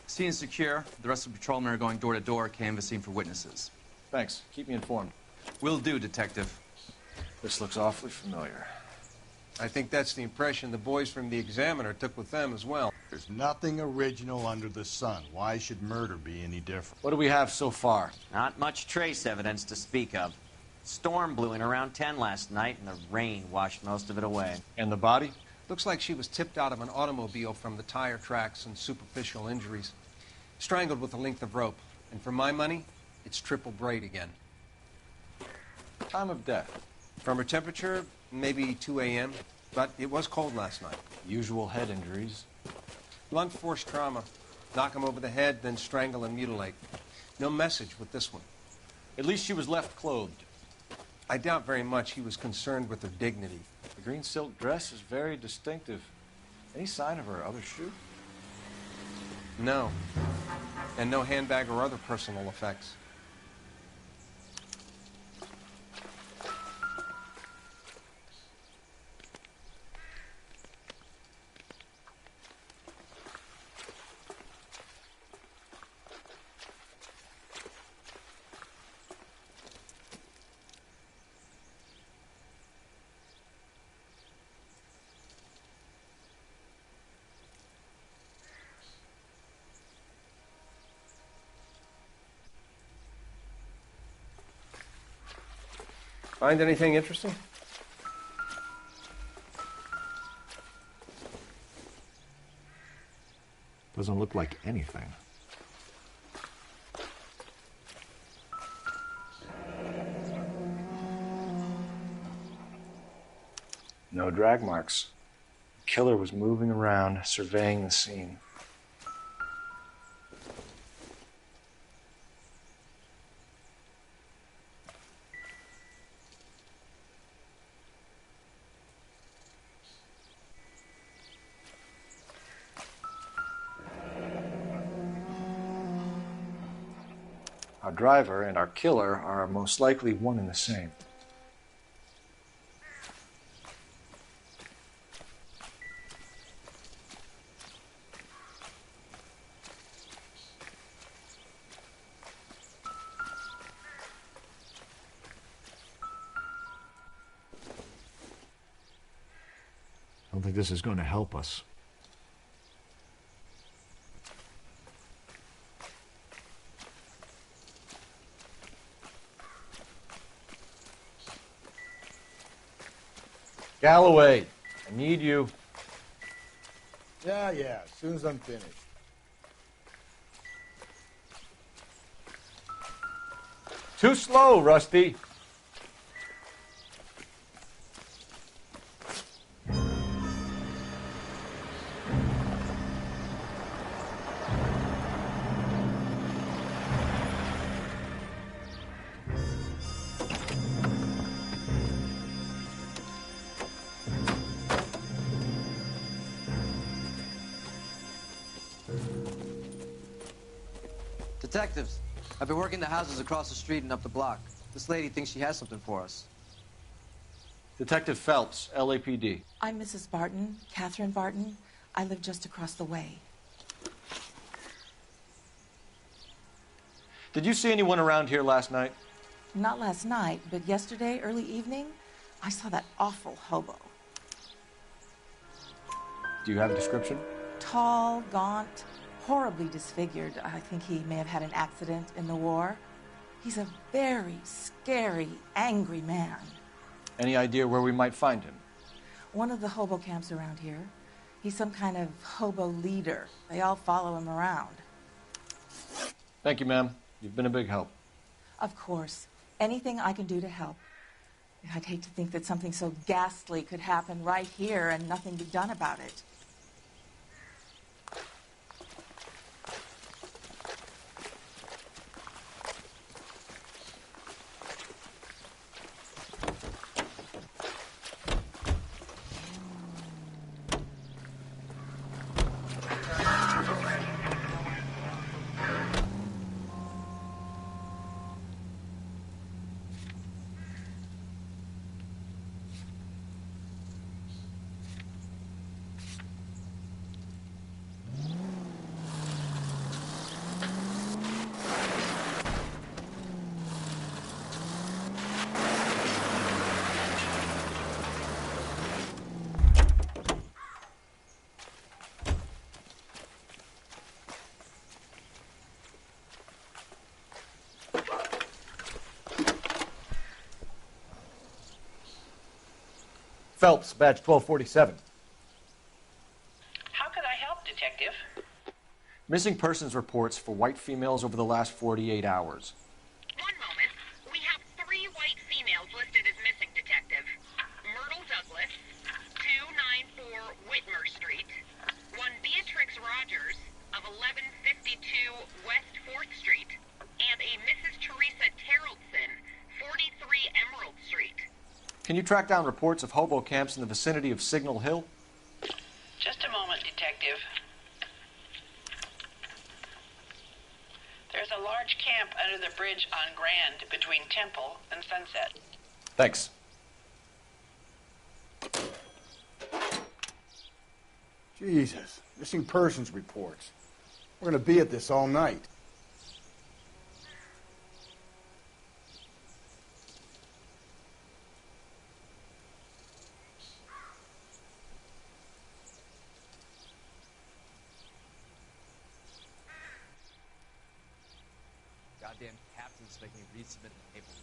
Scene is secure. The rest of the patrolmen are going door to door, canvassing for witnesses.
Thanks. Keep me informed.
Will do, Detective.
This looks awfully familiar.
I think that's the impression the boys from the Examiner took with them as well.
There's nothing original under the sun. Why should murder be any different?
What do we have so far?
Not much trace evidence to speak of. Storm blew in around 10 last night, and the rain washed most of it away.
And the body?
Looks like she was tipped out of an automobile from the tire tracks and superficial injuries. Strangled with a length of rope. And for my money, it's triple braid again.
Time of death?
From her temperature, maybe 2 a.m., but it was cold last night.
Usual head injuries.
Blunt force trauma. Knock him over the head, then strangle and mutilate. No message with this one.
At least she was left clothed.
I doubt very much he was concerned with her dignity.
The green silk dress is very distinctive. Any sign of her other shoe?
No. And no handbag or other personal effects. Find anything interesting?
Doesn't look like anything. No drag marks. The killer was moving around, surveying the scene. Our driver and our killer are most likely one and the same. I don't think this is going to help us. Galloway, I need you.
Yeah, as soon as I'm finished.
Too slow, Rusty.
Detectives, I've been working the houses across the street and up the block. This lady thinks she has something for us.
Detective Phelps, LAPD.
I'm Mrs. Barton, Catherine Barton. I live just across the way.
Did you see anyone around here last night?
Not last night, but yesterday, early evening, I saw that awful hobo.
Do you have a description?
Tall, gaunt, horribly disfigured. I think he may have had an accident in the war. He's a very scary, angry man.
Any idea where we might find him?
One of the hobo camps around here. He's some kind of hobo leader. They all follow him around.
Thank you, ma'am. You've been a big help.
Of course. Anything I can do to help. I'd hate to think that something so ghastly could happen right here and nothing be done about it.
Phelps, badge 1247.
How could I help, Detective?
Missing persons reports for white females over the last 48 hours.
One moment. We have 3 white females listed as missing, Detective. Myrtle Douglas, 294 Whitmer Street. One Beatrix Rogers of 1152 West 4th Street. And a Mrs. Teresa Terrellson, 43 Emerald Street.
Can you track down reports of hobo camps in the vicinity of Signal Hill?
Just a moment, Detective. There's a large camp under the bridge on Grand between Temple and Sunset.
Thanks.
Jesus, missing persons reports. We're going to be at this all night.
Goddamn captains make me resubmit the paperwork.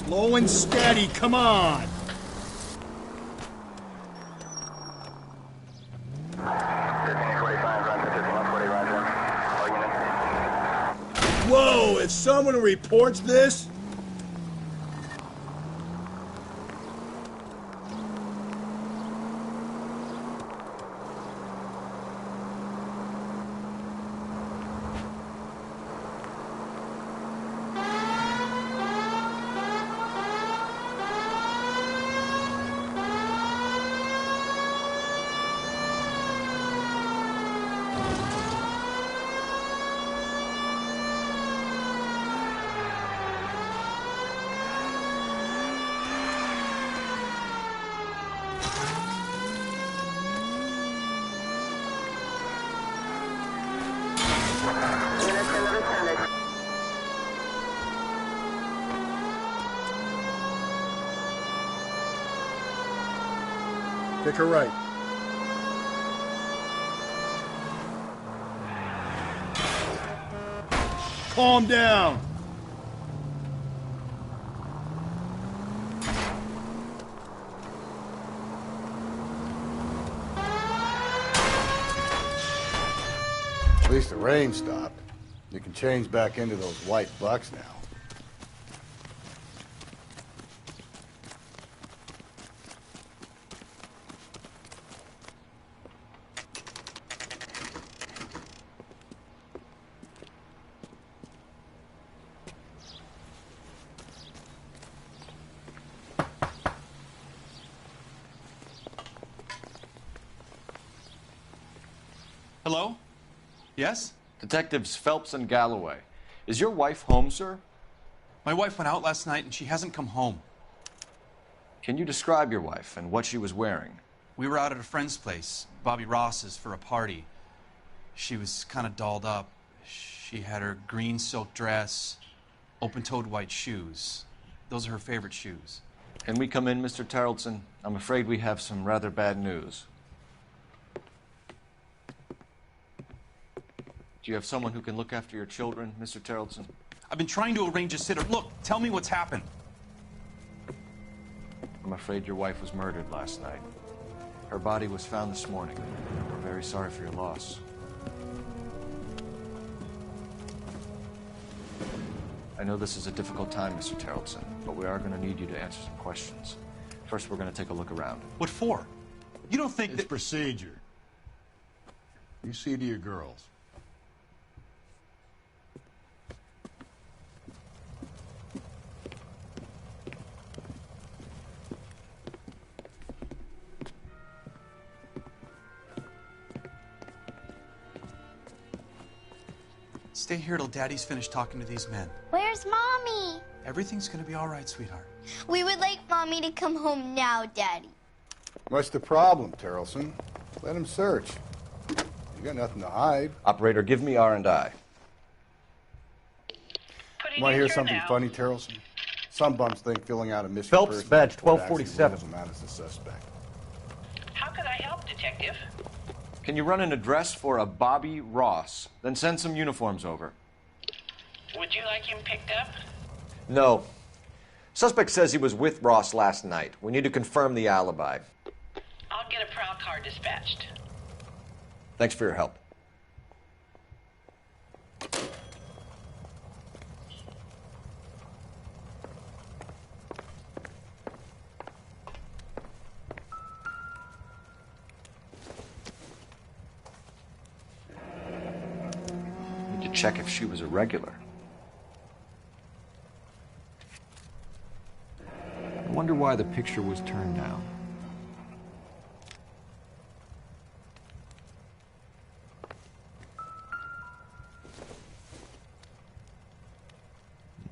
Slow and steady, come on! Whoa, if someone reports this... Pick her right. Calm down.
At least the rain stopped. You can change back into those white bucks now.
Hello? Yes?
Detectives Phelps and Galloway. Is your wife home, sir?
My wife went out last night and she hasn't come home.
Can you describe your wife and what she was wearing?
We were out at a friend's place, Bobby Ross's, for a party. She was kind of dolled up. She had her green silk dress, open-toed white shoes. Those are her favorite shoes.
Can we come in, Mr. Tarleton? I'm afraid we have some rather bad news. Do you have someone who can look after your children, Mr. Tarleton?
I've been trying to arrange a sitter. Look, tell me what's happened.
I'm afraid your wife was murdered last night. Her body was found this morning. We're very sorry for your loss. I know this is a difficult time, Mr. Tarleton, but we are going to need you to answer some questions. First, we're going to take a look around.
What for? You don't think
it's procedure. You see to your girls.
Stay here till Daddy's finished talking to these men.
Where's Mommy?
Everything's gonna be all right, sweetheart.
We would like Mommy to come home now, Daddy.
What's the problem, Tarleton? Let him search. You got nothing to hide.
Operator, give me R&I.
Want to hear something funny, Tarleton? Some bums think filling out a missing
Phelps,
person
badge
report actually
1247.
rules him out as a suspect.
How could I help, Detective?
Can you run an address for a Bobby Ross? Then send some uniforms over.
Would you like him picked up?
No. Suspect says he was with Ross last night. We need to confirm the alibi.
I'll get a prowl car dispatched.
Thanks for your help. Need to check if she was a regular. I wonder why the picture was turned down.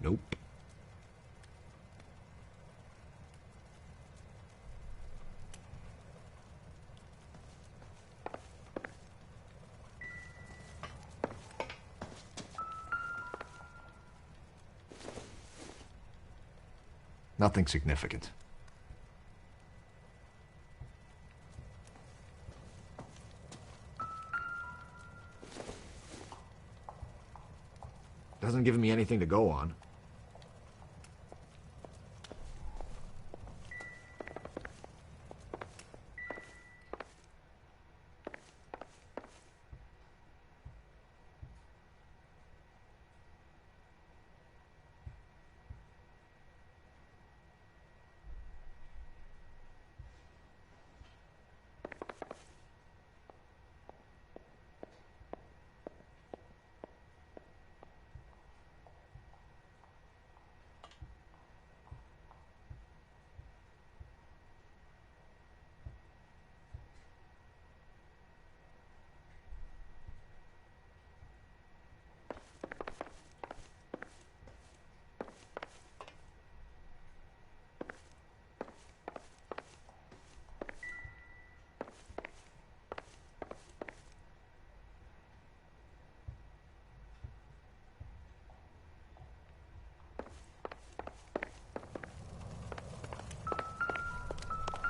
Nope. Nothing significant. Doesn't give me anything to go on.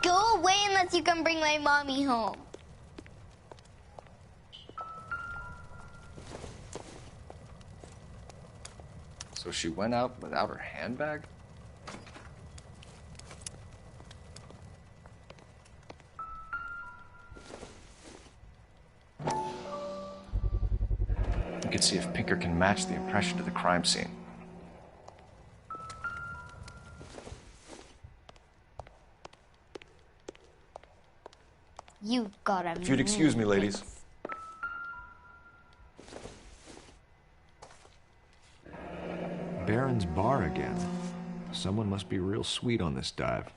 Go away unless you can bring my mommy home.
So she went out without her handbag? You can see if Pinker can match the impression to the crime scene.
You've got a
If you'd excuse me, ladies. Baron's bar again. Someone must be real sweet on this dive.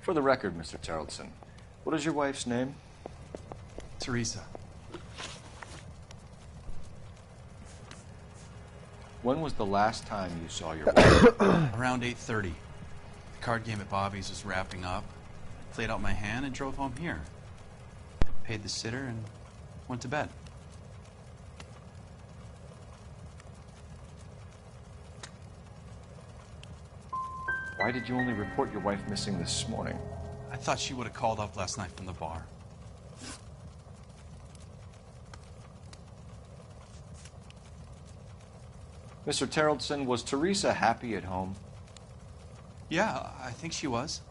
For the record, Mr. Terrellson, what is your wife's name?
Teresa.
When was the last time you saw your wife?
Around 8:30. The card game at Bobby's was wrapping up. I played out my hand and drove home here. Paid the sitter and went to bed.
Why did you only report your wife missing this morning?
I thought she would have called up last night from the bar.
Mr. Terrellson, was Teresa happy at home?
Yeah, I think she was.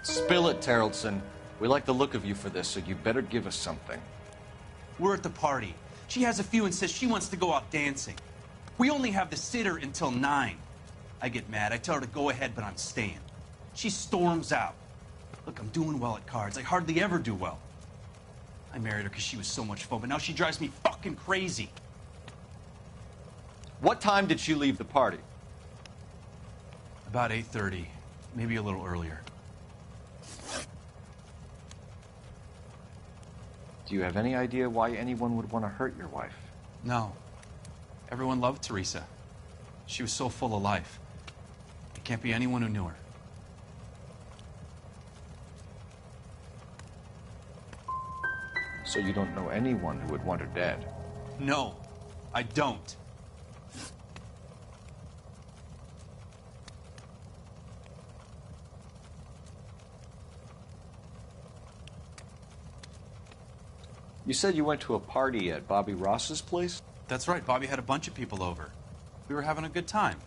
Spill it, Terrellson. We like the look of you for this, so you better give us something.
We're at the party. She has a few and says she wants to go out dancing. We only have the sitter until 9. I get mad. I tell her to go ahead, but I'm staying. She storms out. Look, I'm doing well at cards. I hardly ever do well. I married her because she was so much fun, but now she drives me fucking crazy.
What time did she leave the party?
About 8:30, maybe a little earlier.
Do you have any idea why anyone would want to hurt your wife?
No. Everyone loved Teresa. She was so full of life. It can't be anyone who knew her.
So you don't know anyone who would want her dead?
No, I don't.
You said you went to a party at Bobby Ross's place?
That's right. Bobby had a bunch of people over. We were having a good time.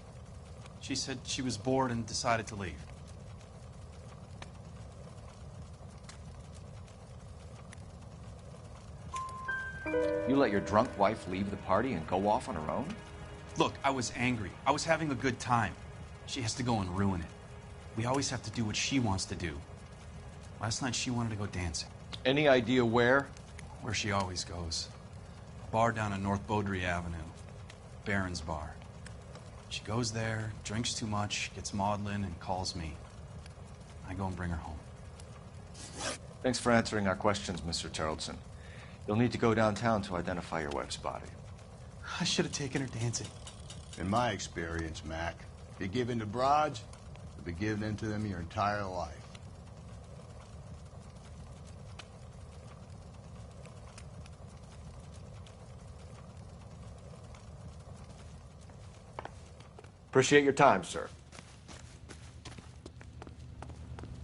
She said she was bored and decided to leave.
You let your drunk wife leave the party and go off on her own?
Look, I was angry. I was having a good time. She has to go and ruin it. We always have to do what she wants to do. Last night she wanted to go dancing.
Any idea where?
Where she always goes. A bar down on North Beaudry Avenue. Barron's Bar. She goes there, drinks too much, gets maudlin, and calls me. I go and bring her home.
Thanks for answering our questions, Mr. Terrellson. You'll need to go downtown to identify your wife's body.
I should have taken her dancing.
In my experience, Mac, if you give in to broads, you'll be giving in to them your entire life.
Appreciate your time, sir.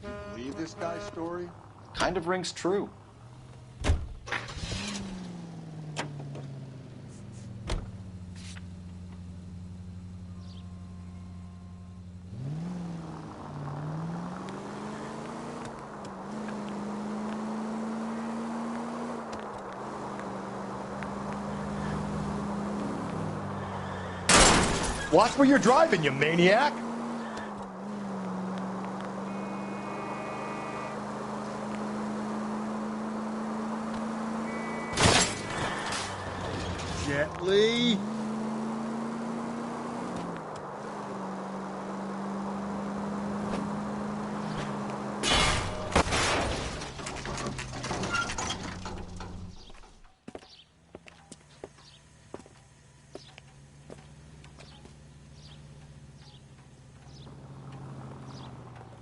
You believe this guy's story?
Kind of rings true.
Watch where you're driving, you maniac!
Gently.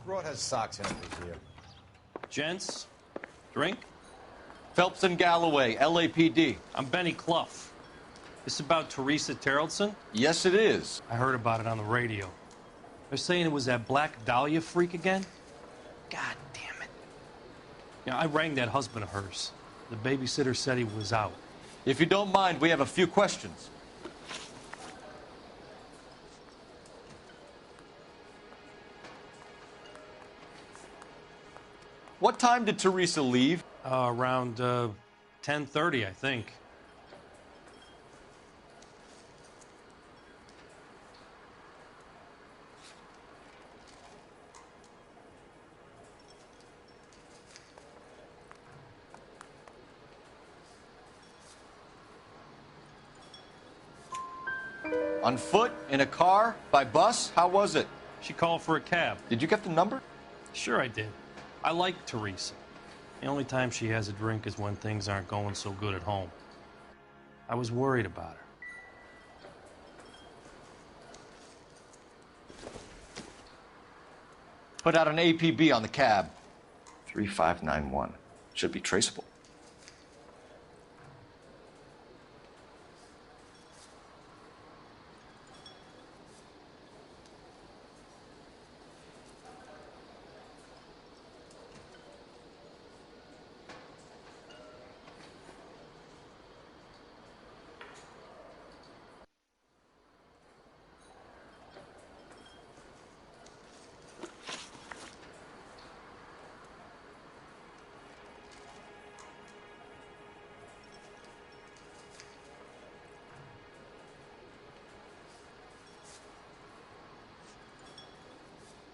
Rod has socks in it this year.
Gents, drink?
Phelps and Galloway, LAPD.
I'm Benny Clough. This about Teresa Terrellson?
Yes, it is.
I heard about it on the radio. They're saying it was that Black Dahlia freak again? God damn it. Yeah, I rang that husband of hers. The babysitter said he was out.
If you don't mind, we have a few questions. What time did Teresa leave?
Around 10:30, I think.
On foot? In a car? By bus? How was it?
She called for a cab.
Did you get the number?
Sure I did. I like Teresa. The only time she has a drink is when things aren't going so good at home. I was worried about her.
Put out an APB on the cab. 3591. Should be traceable.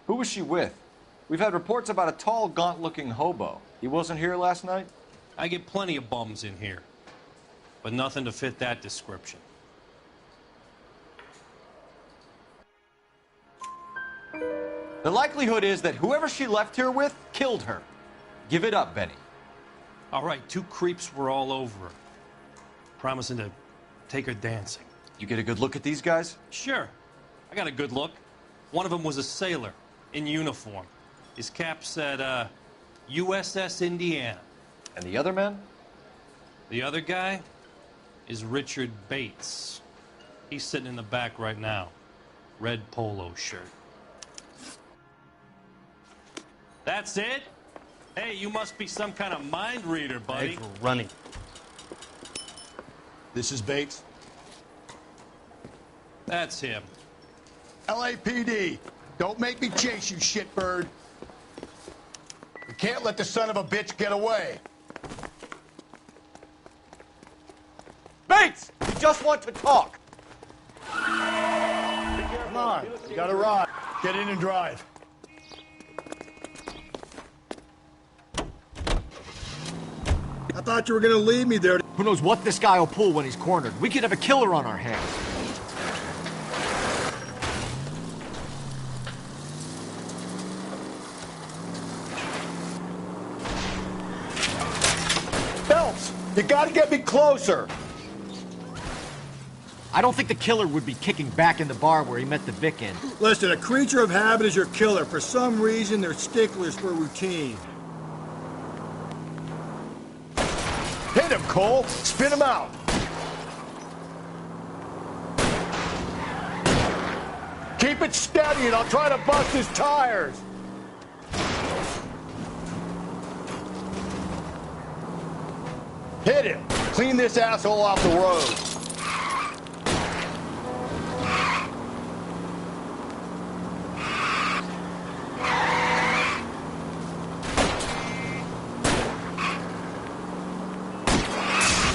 Who was she with? We've had reports about a tall, gaunt-looking hobo. He wasn't here last night?
I get plenty of bums in here, but nothing to fit that description.
The likelihood is that whoever she left here with killed her. Give it up, Benny.
All right, 2 creeps were all over her, promising to take her dancing.
You get a good look at these guys?
Sure. I got a good look. One of them was a sailor in uniform. His cap said, USS Indiana.
And the other man?
The other guy is Richard Bates. He's sitting in the back right now. Red polo shirt. That's it? Hey, you must be some kind of mind reader, buddy.
Thanks for running.
This is Bates.
That's him.
LAPD, don't make me chase you, shitbird. We can't let the son of a bitch get away.
Bates! You just want to talk.
Come on, you got a ride. Get in and drive. I thought you were gonna leave me there.
Who knows what this guy will pull when he's cornered? We could have a killer on our hands.
Phelps, you gotta get me closer.
I don't think the killer would be kicking back in the bar where he met the Vic in.
Listen, a creature of habit is your killer. For some reason, they're sticklers for routine. Hit him, Cole. Spin him out. Keep it steady and I'll try to bust his tires. Hit him. Clean this asshole off the road.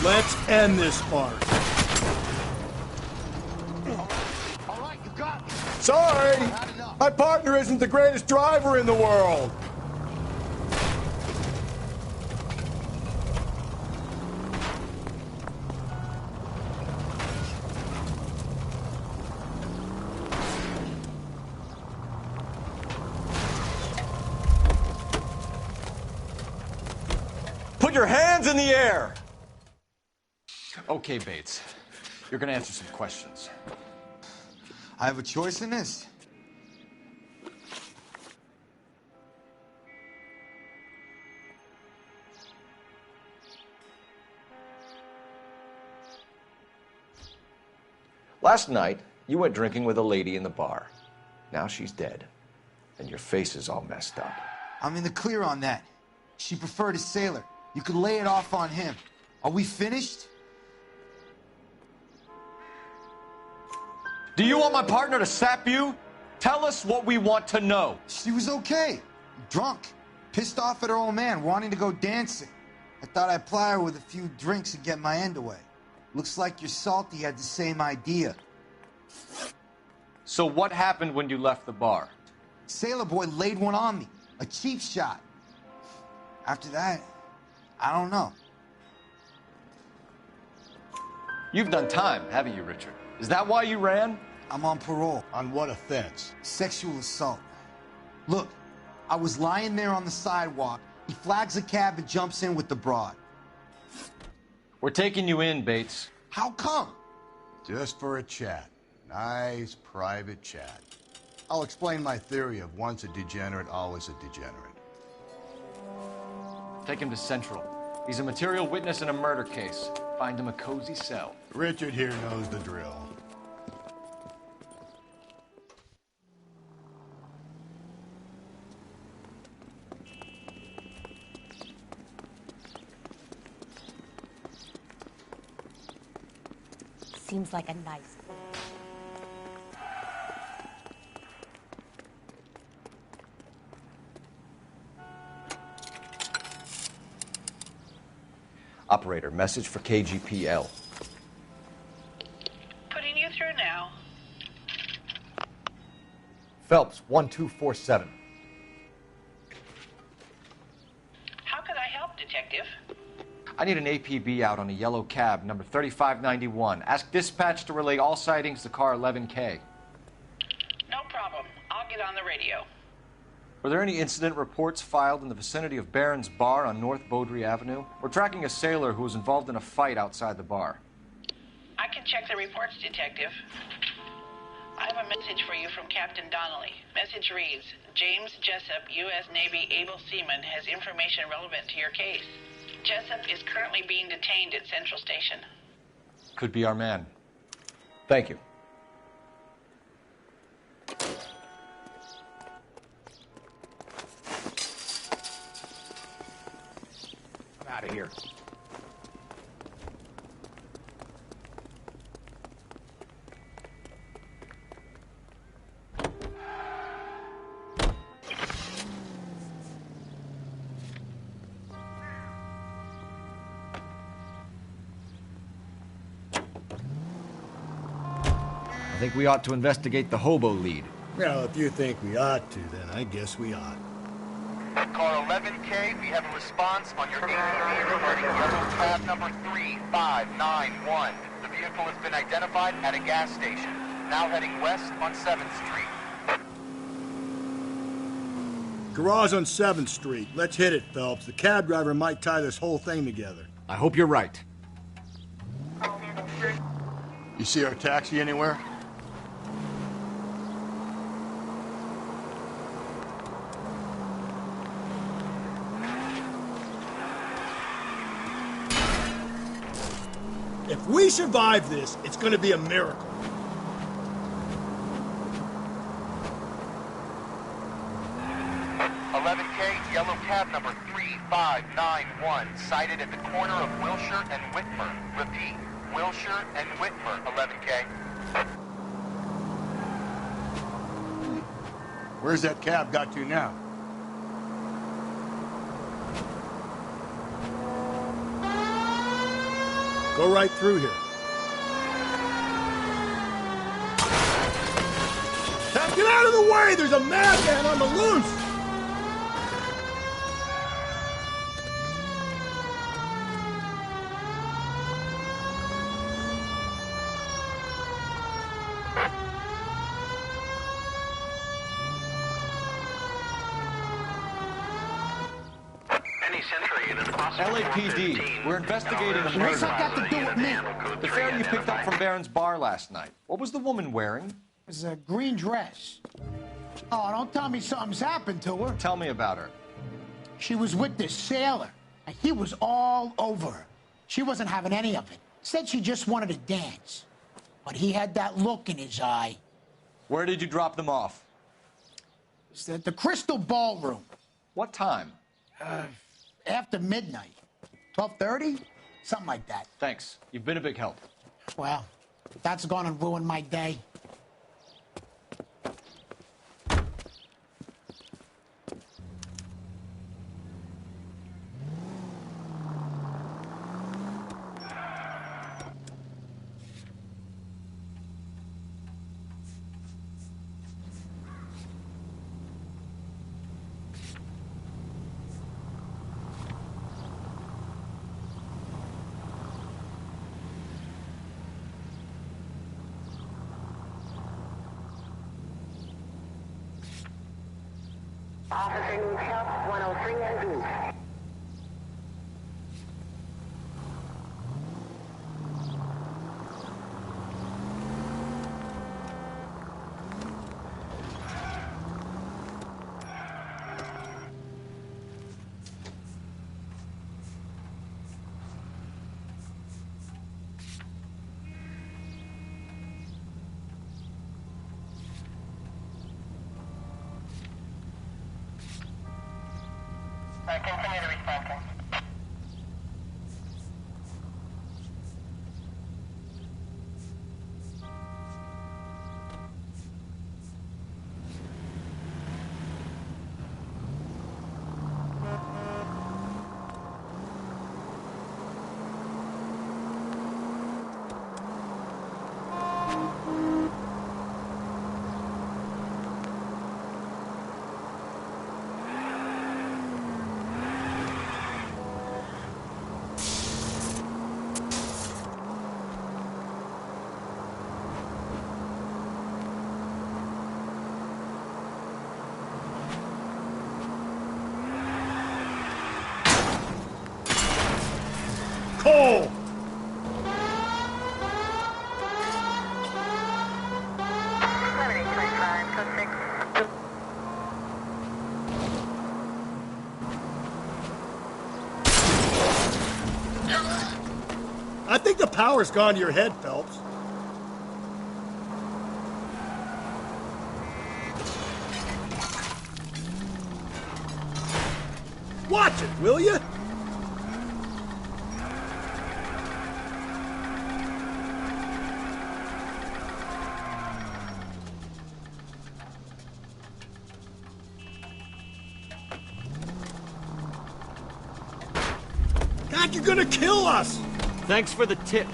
Let's end this farce.
All right, you got me.
Sorry, my partner isn't the greatest driver in the world.
Put your hands in the air! Okay, Bates. You're gonna answer some questions.
I have a choice in this.
Last night, you went drinking with a lady in the bar. Now she's dead. And your face is all messed up.
I'm in the clear on that. She preferred a sailor. You could lay it off on him. Are we finished?
Do you want my partner to sap you? Tell us what we want to know.
She was okay. Drunk. Pissed off at her old man, wanting to go dancing. I thought I'd ply her with a few drinks and get my end away. Looks like your Salty had the same idea.
So what happened when you left the bar?
Sailor Boy laid one on me. A cheap shot. After that, I don't know.
You've done time, haven't you, Richard? Is that why you ran?
I'm on parole.
On what offense?
Sexual assault. Look, I was lying there on the sidewalk. He flags a cab and jumps in with the broad.
We're taking you in, Bates.
How come?
Just for a chat. Nice private chat. I'll explain my theory of once a degenerate, always a degenerate.
Take him to Central. He's a material witness in a murder case. Find him a cozy cell.
Richard here knows the drill.
Seems like a nice.
Operator, message for KGPL.
Putting you through now.
Phelps, 1247.
How could I help, Detective?
I need an APB out on a yellow cab, number 3591. Ask dispatch to relay all sightings to car 11K.
No problem. I'll get on the radio.
Were there any incident reports filed in the vicinity of Barron's Bar on North Beaudry Avenue? We're tracking a sailor who was involved in a fight outside the bar.
I can check the reports, Detective. I have a message for you from Captain Donnelly. Message reads, James Jessup, U.S. Navy able seaman, has information relevant to your case. Jessup is currently being detained at Central Station.
Could be our man. Thank you. I'm out of here. I think we ought to investigate the hobo lead.
Well, if you think we ought to, then I guess we ought.
Car 11K, we have a response on your APB regarding yellow cab number 3591. The vehicle has been identified at a gas station, now heading west on 7th Street.
Garage on 7th Street. Let's hit it, Phelps. The cab driver might tie this whole thing together.
I hope you're right.
You see our taxi anywhere?
If we survive this, it's going to be a miracle.
Yellow cab number 3591, sighted at the corner of Wilshire and Whitmer. Repeat, Wilshire and Whitmer, 11K.
Where's that cab got to now?
Go right through here. Now get out of the way! There's a madman on the loose!
LAPD, we're investigating a murder.
What's that got to do with me?
The fare you picked up from Barron's bar last night. What was the woman wearing?
It was a green dress. Oh, don't tell me something's happened to her.
Tell me about her.
She was with this sailor, and he was all over her. She wasn't having any of it. Said she just wanted to dance. But he had that look in his eye.
Where did you drop them off?
It's at the Crystal Ballroom.
What time?
After midnight. 12:30? Something like that.
Thanks. You've been a big help.
Well, that's gonna ruin my day.
Officer needs help, 103 and Goose. Continue to respond.
Cole! I think the power's gone to your head, Phelps. Watch it, will you? God, you're gonna kill us!
Thanks for the tip.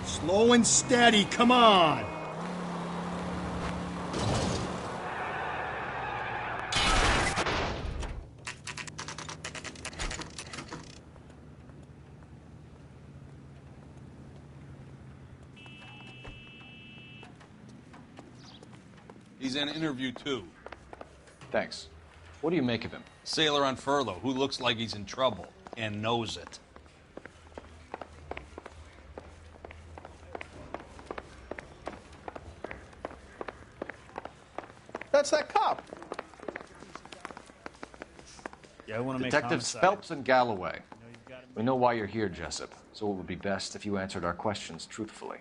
Slow and steady, come on!
He's in interview 2.
Thanks. What do you make of him?
Sailor on furlough who looks like he's in trouble and knows it.
That's that cop.
Yeah, I want to make
Detectives Phelps and Galloway. We know why you're here, Jessup, so it would be best if you answered our questions truthfully.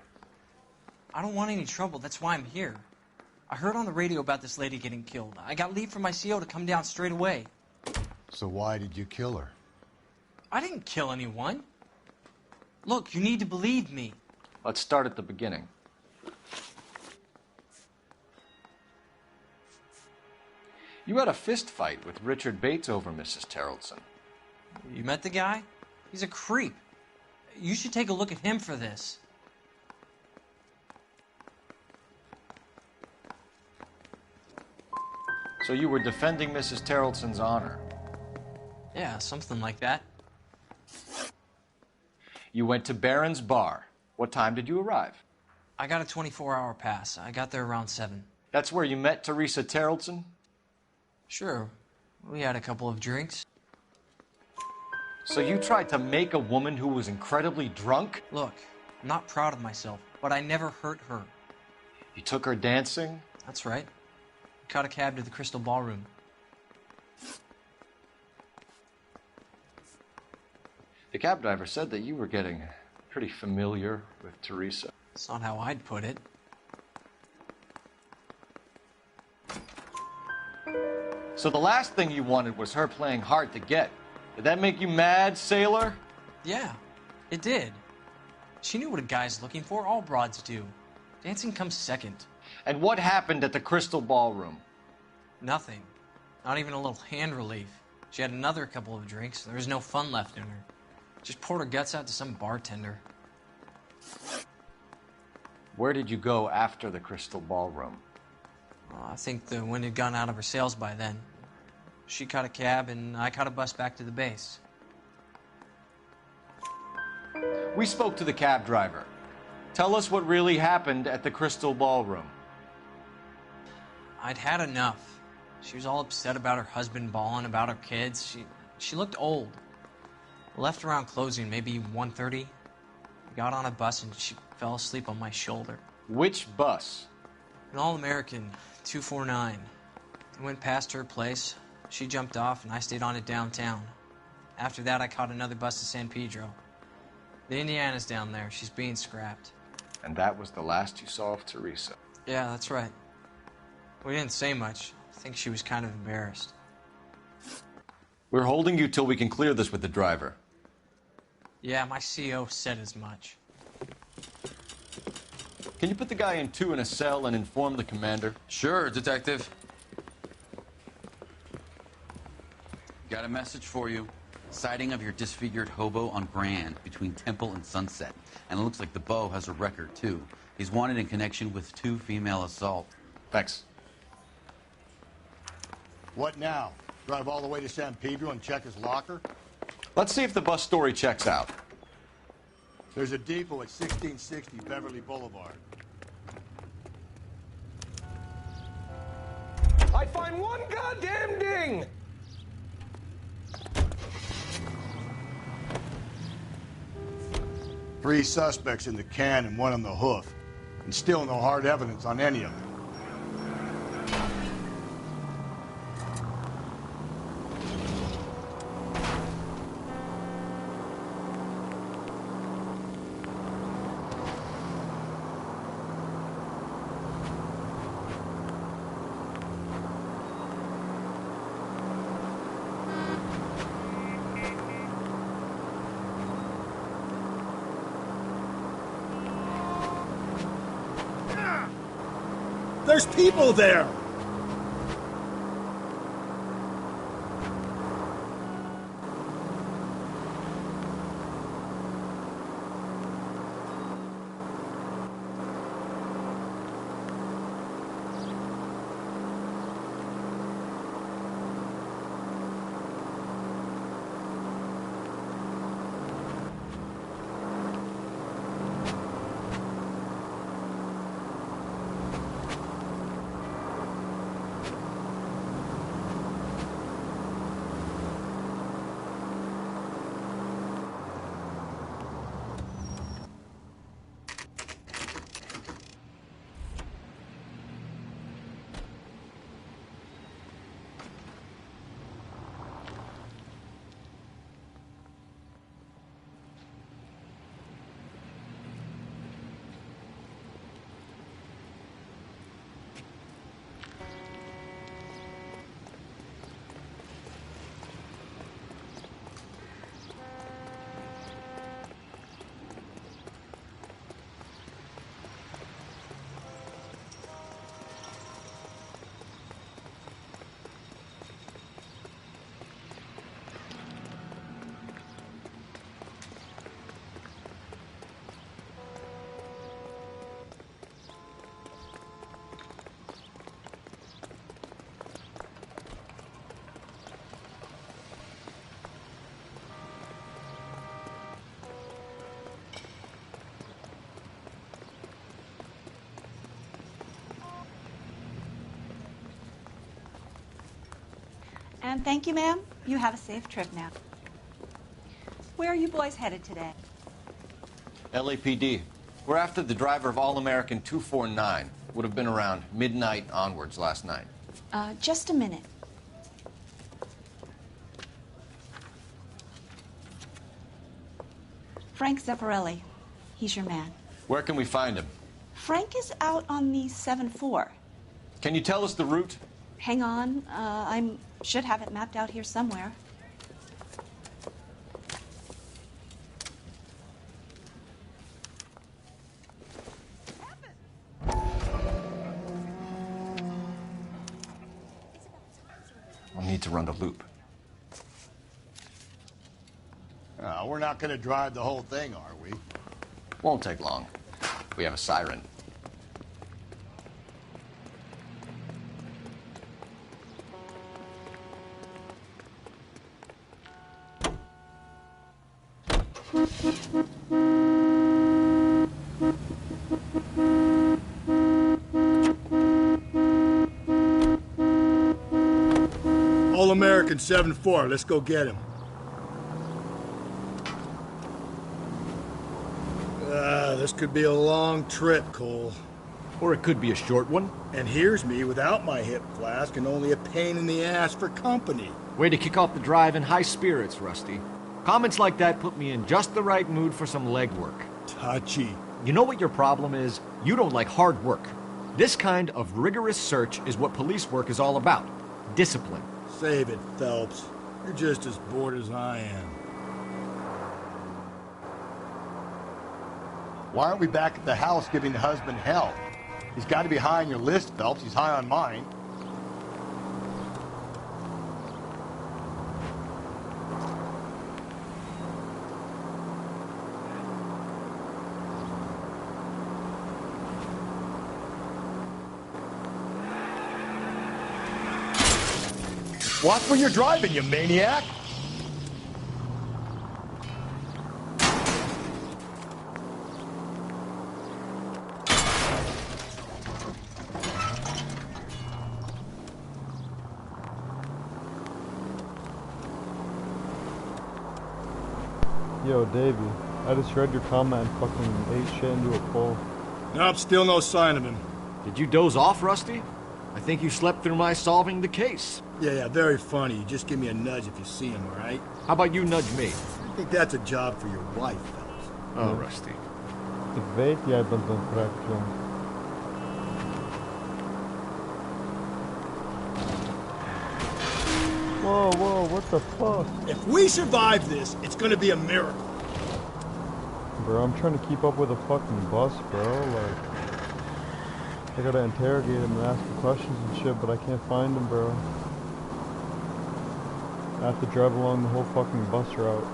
I don't want any trouble. That's why I'm here. I heard on the radio about this lady getting killed. I got leave from my CO to come down straight away.
So why did you kill her?
I didn't kill anyone. Look, you need to believe me.
Let's start at the beginning. You had a fist fight with Richard Bates over Mrs. Terrellson.
You met the guy? He's a creep. You should take a look at him for this.
So you were defending Mrs. Terrelson's honor.
Yeah, something like that.
You went to Barron's Bar. What time did you arrive?
I got a 24-hour pass. I got there around 7.
That's where you met Teresa Terrelson?
Sure. We had a couple of drinks.
So you tried to make a woman who was incredibly drunk?
Look, I'm not proud of myself, but I never hurt her.
You took her dancing?
That's right. We caught a cab to the Crystal Ballroom.
The cab driver said that you were getting pretty familiar with Teresa.
That's not how I'd put it.
So the last thing you wanted was her playing hard to get. Did that make you mad, sailor?
Yeah, it did. She knew what a guy's looking for. All broads do. Dancing comes second.
And what happened at the Crystal Ballroom?
Nothing. Not even a little hand relief. She had another couple of drinks. There was no fun left in her. Just poured her guts out to some bartender.
Where did you go after the Crystal Ballroom?
I think the wind had gone out of her sails by then. She caught a cab, and I caught a bus back to the base.
We spoke to the cab driver. Tell us what really happened at the Crystal Ballroom.
I'd had enough. She was all upset about her husband bawling about her kids. She looked old. Left around closing, maybe 1:30. Got on a bus, and she fell asleep on my shoulder.
Which bus?
An All-American, 249. I went past her place. She jumped off, and I stayed on it downtown. After that, I caught another bus to San Pedro. The Indiana's down there. She's being scrapped.
And that was the last you saw of Teresa?
Yeah, that's right. We didn't say much. I think she was kind of embarrassed.
We're holding you till we can clear this with the driver.
Yeah, my CO said as much.
Can you put the guy in 2 in a cell and inform the commander?
Sure, Detective. Got a message for you. Sighting of your disfigured hobo on Grand between Temple and Sunset. And it looks like the Beau has a record, too. He's wanted in connection with 2 female assault.
Thanks.
What now? Drive all the way to San Pedro and check his locker?
Let's see if the bus story checks out.
There's a depot at 1660 Beverly Boulevard.
I find one goddamn ding!
Three suspects in the can and 1 on the hoof. And still no hard evidence on any of them.
There's people there!
And thank you, ma'am. You have a safe trip now. Where are you boys headed today?
LAPD. We're after the driver of All-American 249. Would have been around midnight onwards last night.
Just a minute. Frank Zeffirelli. He's your man.
Where can we find him?
Frank is out on the 7-4.
Can you tell us the route?
Hang on. I should have it mapped out here somewhere.
I'll need to run the loop.
We're not going to drive the whole thing, are we?
Won't take long. We have a siren.
All-American 7-4. Let's go get him. This could be a long trip, Cole.
Or it could be a short one.
And here's me without my hip flask and only a pain in the ass for company.
Way to kick off the drive in high spirits, Rusty. Comments like that put me in just the right mood for some legwork.
Touchy.
You know what your problem is? You don't like hard work. This kind of rigorous search is what police work is all about. Discipline.
Save it, Phelps. You're just as bored as I am.
Why aren't we back at the house giving the husband hell? He's got to be high on your list, Phelps. He's high on mine. Watch where you're driving, you maniac!
Yo, Davey, I just read your comment and fucking ate shit into a pole.
Nope, still no sign of him.
Did you doze off, Rusty? I think you slept through my solving the case.
Yeah, very funny. You just give me a nudge if you see him, all right?
How about you nudge me?
I think that's a job for your wife, Phelps.
Oh, Rusty.
Ik weet jij bent een crack, John. Whoa, what the fuck?
If we survive this, it's gonna be a miracle.
Bro, I'm trying to keep up with a fucking bus, bro. Like, I gotta interrogate him and ask him questions and shit, but I can't find him, bro. I have to drive along the whole fucking bus route.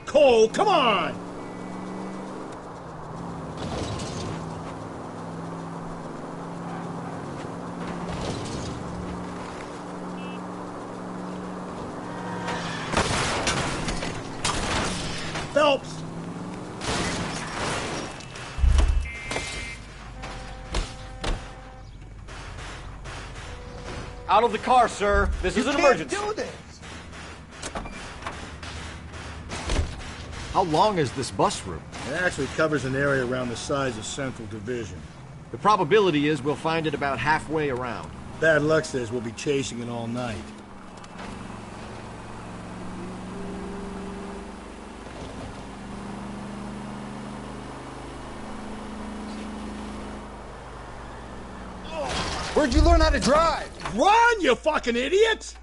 Cole, come on! Phelps!
Out of the car, sir. This is an emergency.
You can't do this!
How long is this bus route?
It actually covers an area around the size of Central Division.
The probability is we'll find it about halfway around.
Bad luck says we'll be chasing it all night.
Where'd you learn how to drive?
Run, you fucking idiot!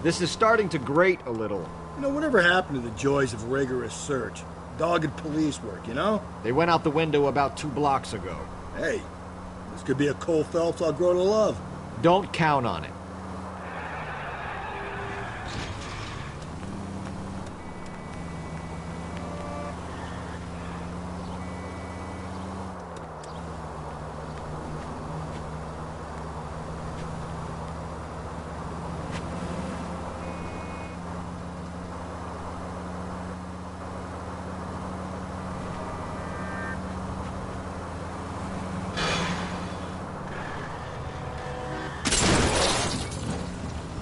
This is starting to grate a little.
You know, whatever happened to the joys of rigorous search? Dogged police work, you know?
They went out the window about 2 blocks ago.
Hey, this could be a Cole Phelps I'll grow to love.
Don't count on it.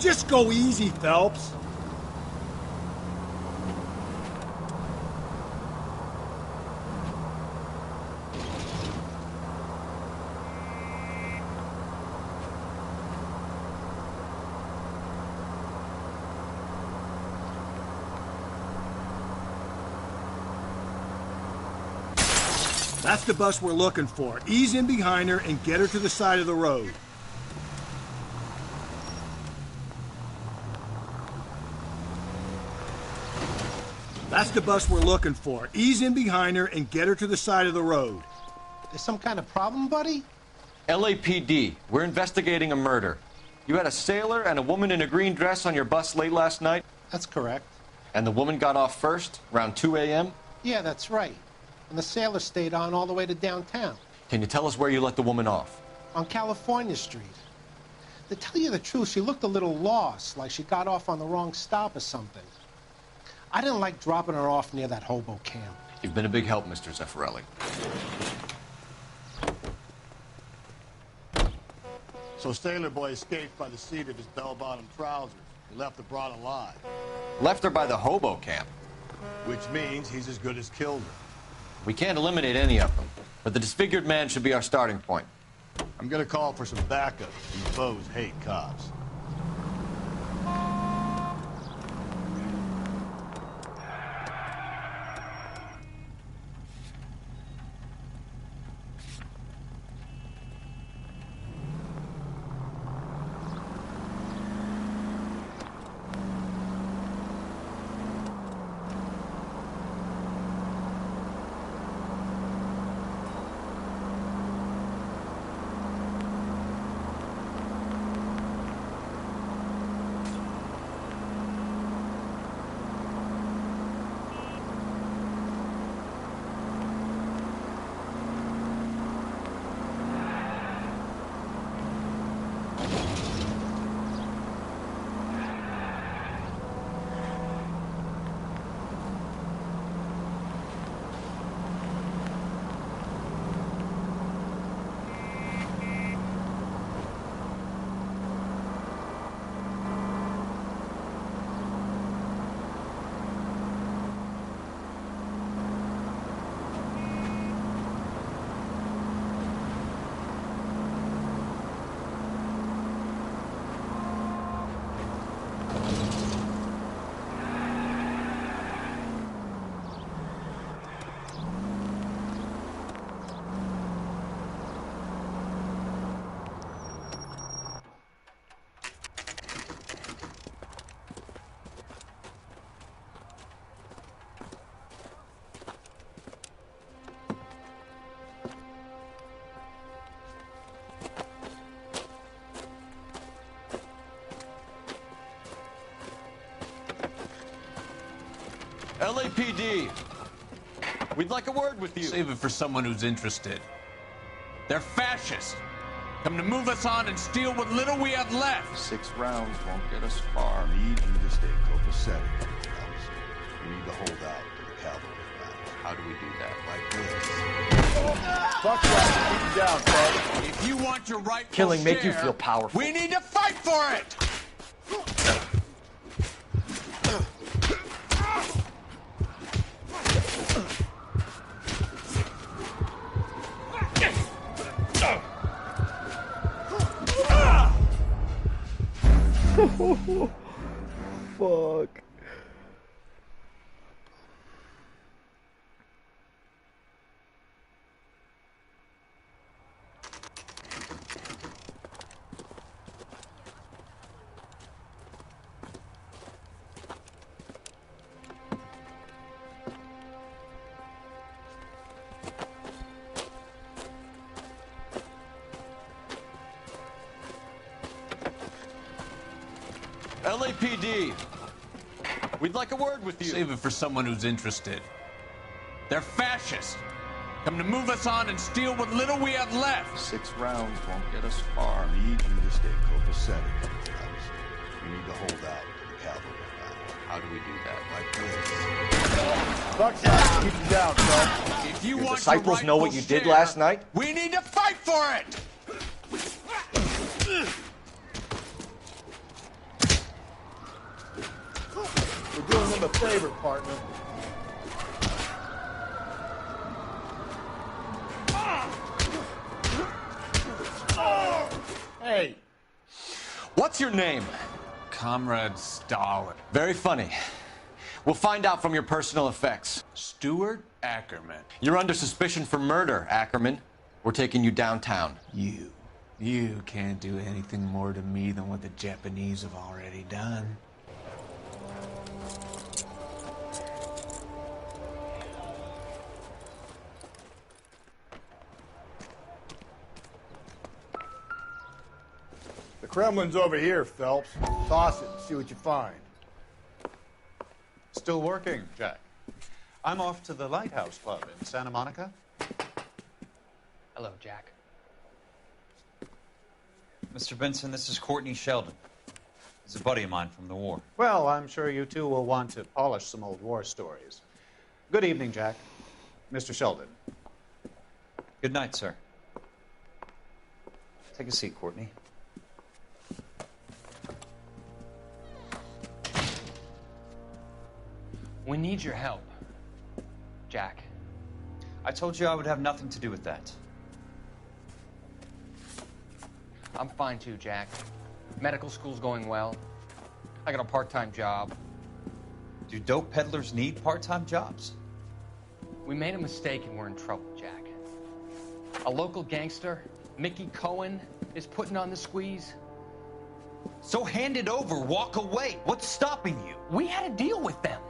Just go easy, Phelps. That's the bus we're looking for. Ease in behind her and get her to the side of the road. That's the bus we're looking for. Ease in behind her and get her to the side of the road.
There's some kind of problem, buddy?
LAPD, we're investigating a murder. You had a sailor and a woman in a green dress on your bus late last night?
That's correct.
And the woman got off first, around 2 a.m.?
Yeah, that's right. And the sailor stayed on all the way to downtown.
Can you tell us where you let the woman off?
On California Street. To tell you the truth, she looked a little lost, like she got off on the wrong stop or something. I didn't like dropping her off near that hobo camp.
You've been a big help, Mr. Zeffirelli.
So Sailor Boy escaped by the seat of his bell-bottom trousers. He left the broad alive.
Left her by the hobo camp.
Which means he's as good as killed her.
We can't eliminate any of them, but the disfigured man should be our starting point.
I'm gonna call for some backup. These foes hate cops.
LAPD, we'd like a word with you.
Save it for someone who's interested. They're fascists. Come to move us on and steal what little we have left.
6 rounds won't get us far.
I need you to stay copacetic. We need to hold out to the cavalry battle.
How do we do that?
Like this. Fuck that. Keep down, Fred.
If you want your right
Killing make you feel powerful.
We need to fight for it!
Fuck.
LAPD. We'd like a word with you. Save it for someone who's interested. They're fascists. Come to move us on and steal what little we have left.
6 rounds won't get us far. We need you to stay copacetic, fellas. We need to hold out until the cavalry arrive.
How do we do that?
Like this. Buckshot, keep them down, Phelps.
If you
Your
want
disciples
to
know what you did
share,
last night?
We need to fight for it!
We're doing them a favor, partner.
Hey! What's your name?
Comrade Stalin.
Very funny. We'll find out from your personal effects.
Stuart Ackerman.
You're under suspicion for murder, Ackerman. We're taking you downtown.
You can't do anything more to me than what the Japanese have already done.
The Kremlin's over here, Phelps. Toss it and see what you find.
Still working, Jack. I'm off to the Lighthouse Club in Santa Monica.
Hello, Jack. Mr. Benson, this is Courtney Sheldon. He's a buddy of mine from the war.
Well, I'm sure you two will want to polish some old war stories. Good evening, Jack. Mr. Sheldon.
Good night, sir. Take a seat, Courtney. We need your help, Jack. I told you I would have nothing to do with that.
I'm fine too, Jack. Medical school's going well. I got a part-time job.
Do dope peddlers need part-time jobs?
We made a mistake and we're in trouble, Jack. A local gangster, Mickey Cohen, is putting on the squeeze.
So hand it over, walk away. What's stopping you?
We had a deal with them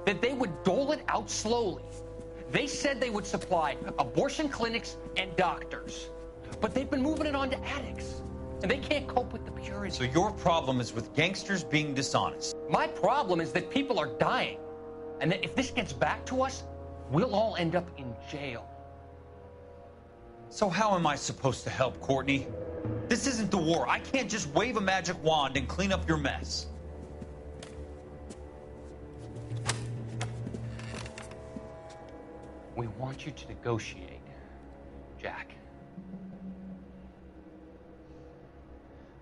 that they would dole it out slowly. They said they would supply abortion clinics and doctors, but they've been moving it on to addicts, and they can't cope with the purity.
So your problem is with gangsters being dishonest?
My problem is that people are dying, and that if this gets back to us, we'll all end up in jail.
So how am I supposed to help, Courtney? This isn't the war. I can't just wave a magic wand and clean up your mess.
We want you to negotiate, Jack.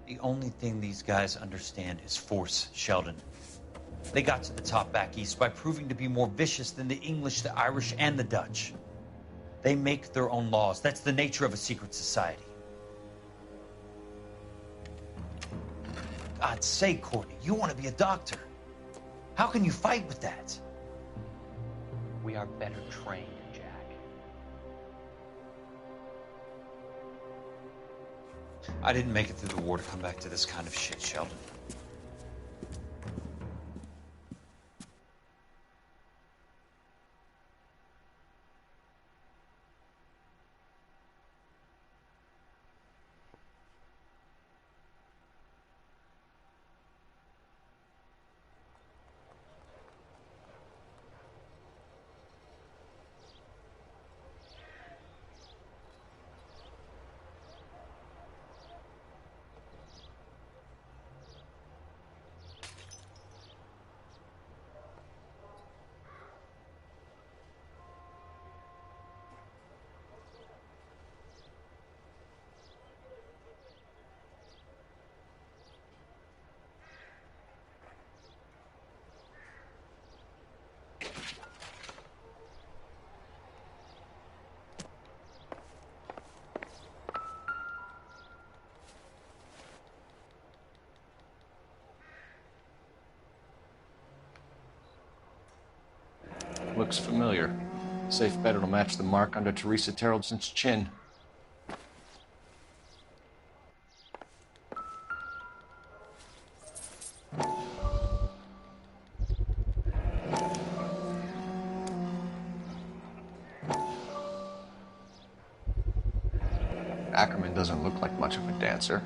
The only thing these guys understand is force, Sheldon. They got to the top back east by proving to be more vicious than the English, the Irish, and the Dutch. They make their own laws. That's the nature of a secret society. God's sake, Courtney, you want to be a doctor. How can you fight with that?
We are better trained, Jack.
I didn't make it through the war to come back to this kind of shit, Sheldon.
Looks familiar. Safe bet it'll match the mark under Teresa Terreldson's chin. Ackerman doesn't look like much of a dancer.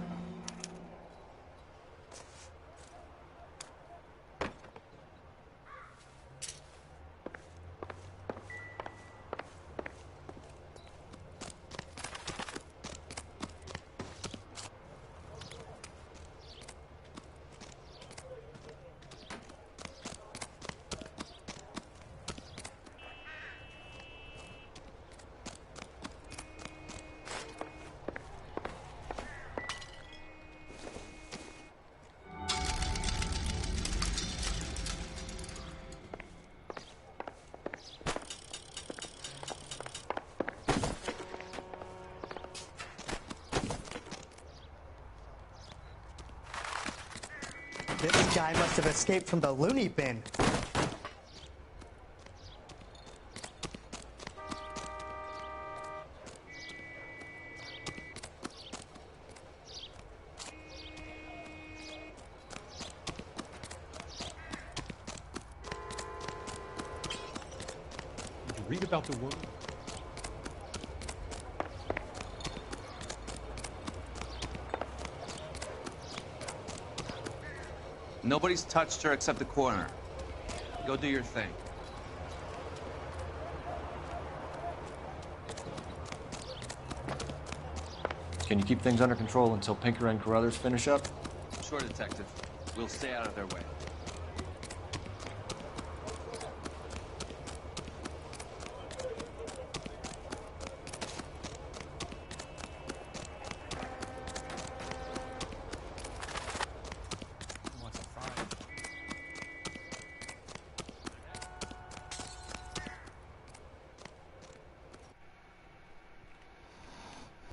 This guy must have escaped from the loony bin.
Did you read about the woman?
Nobody's touched her except the coroner. Go do your thing.
Can you keep things under control until Pinker and Carruthers finish up?
Sure, Detective. We'll stay out of their way.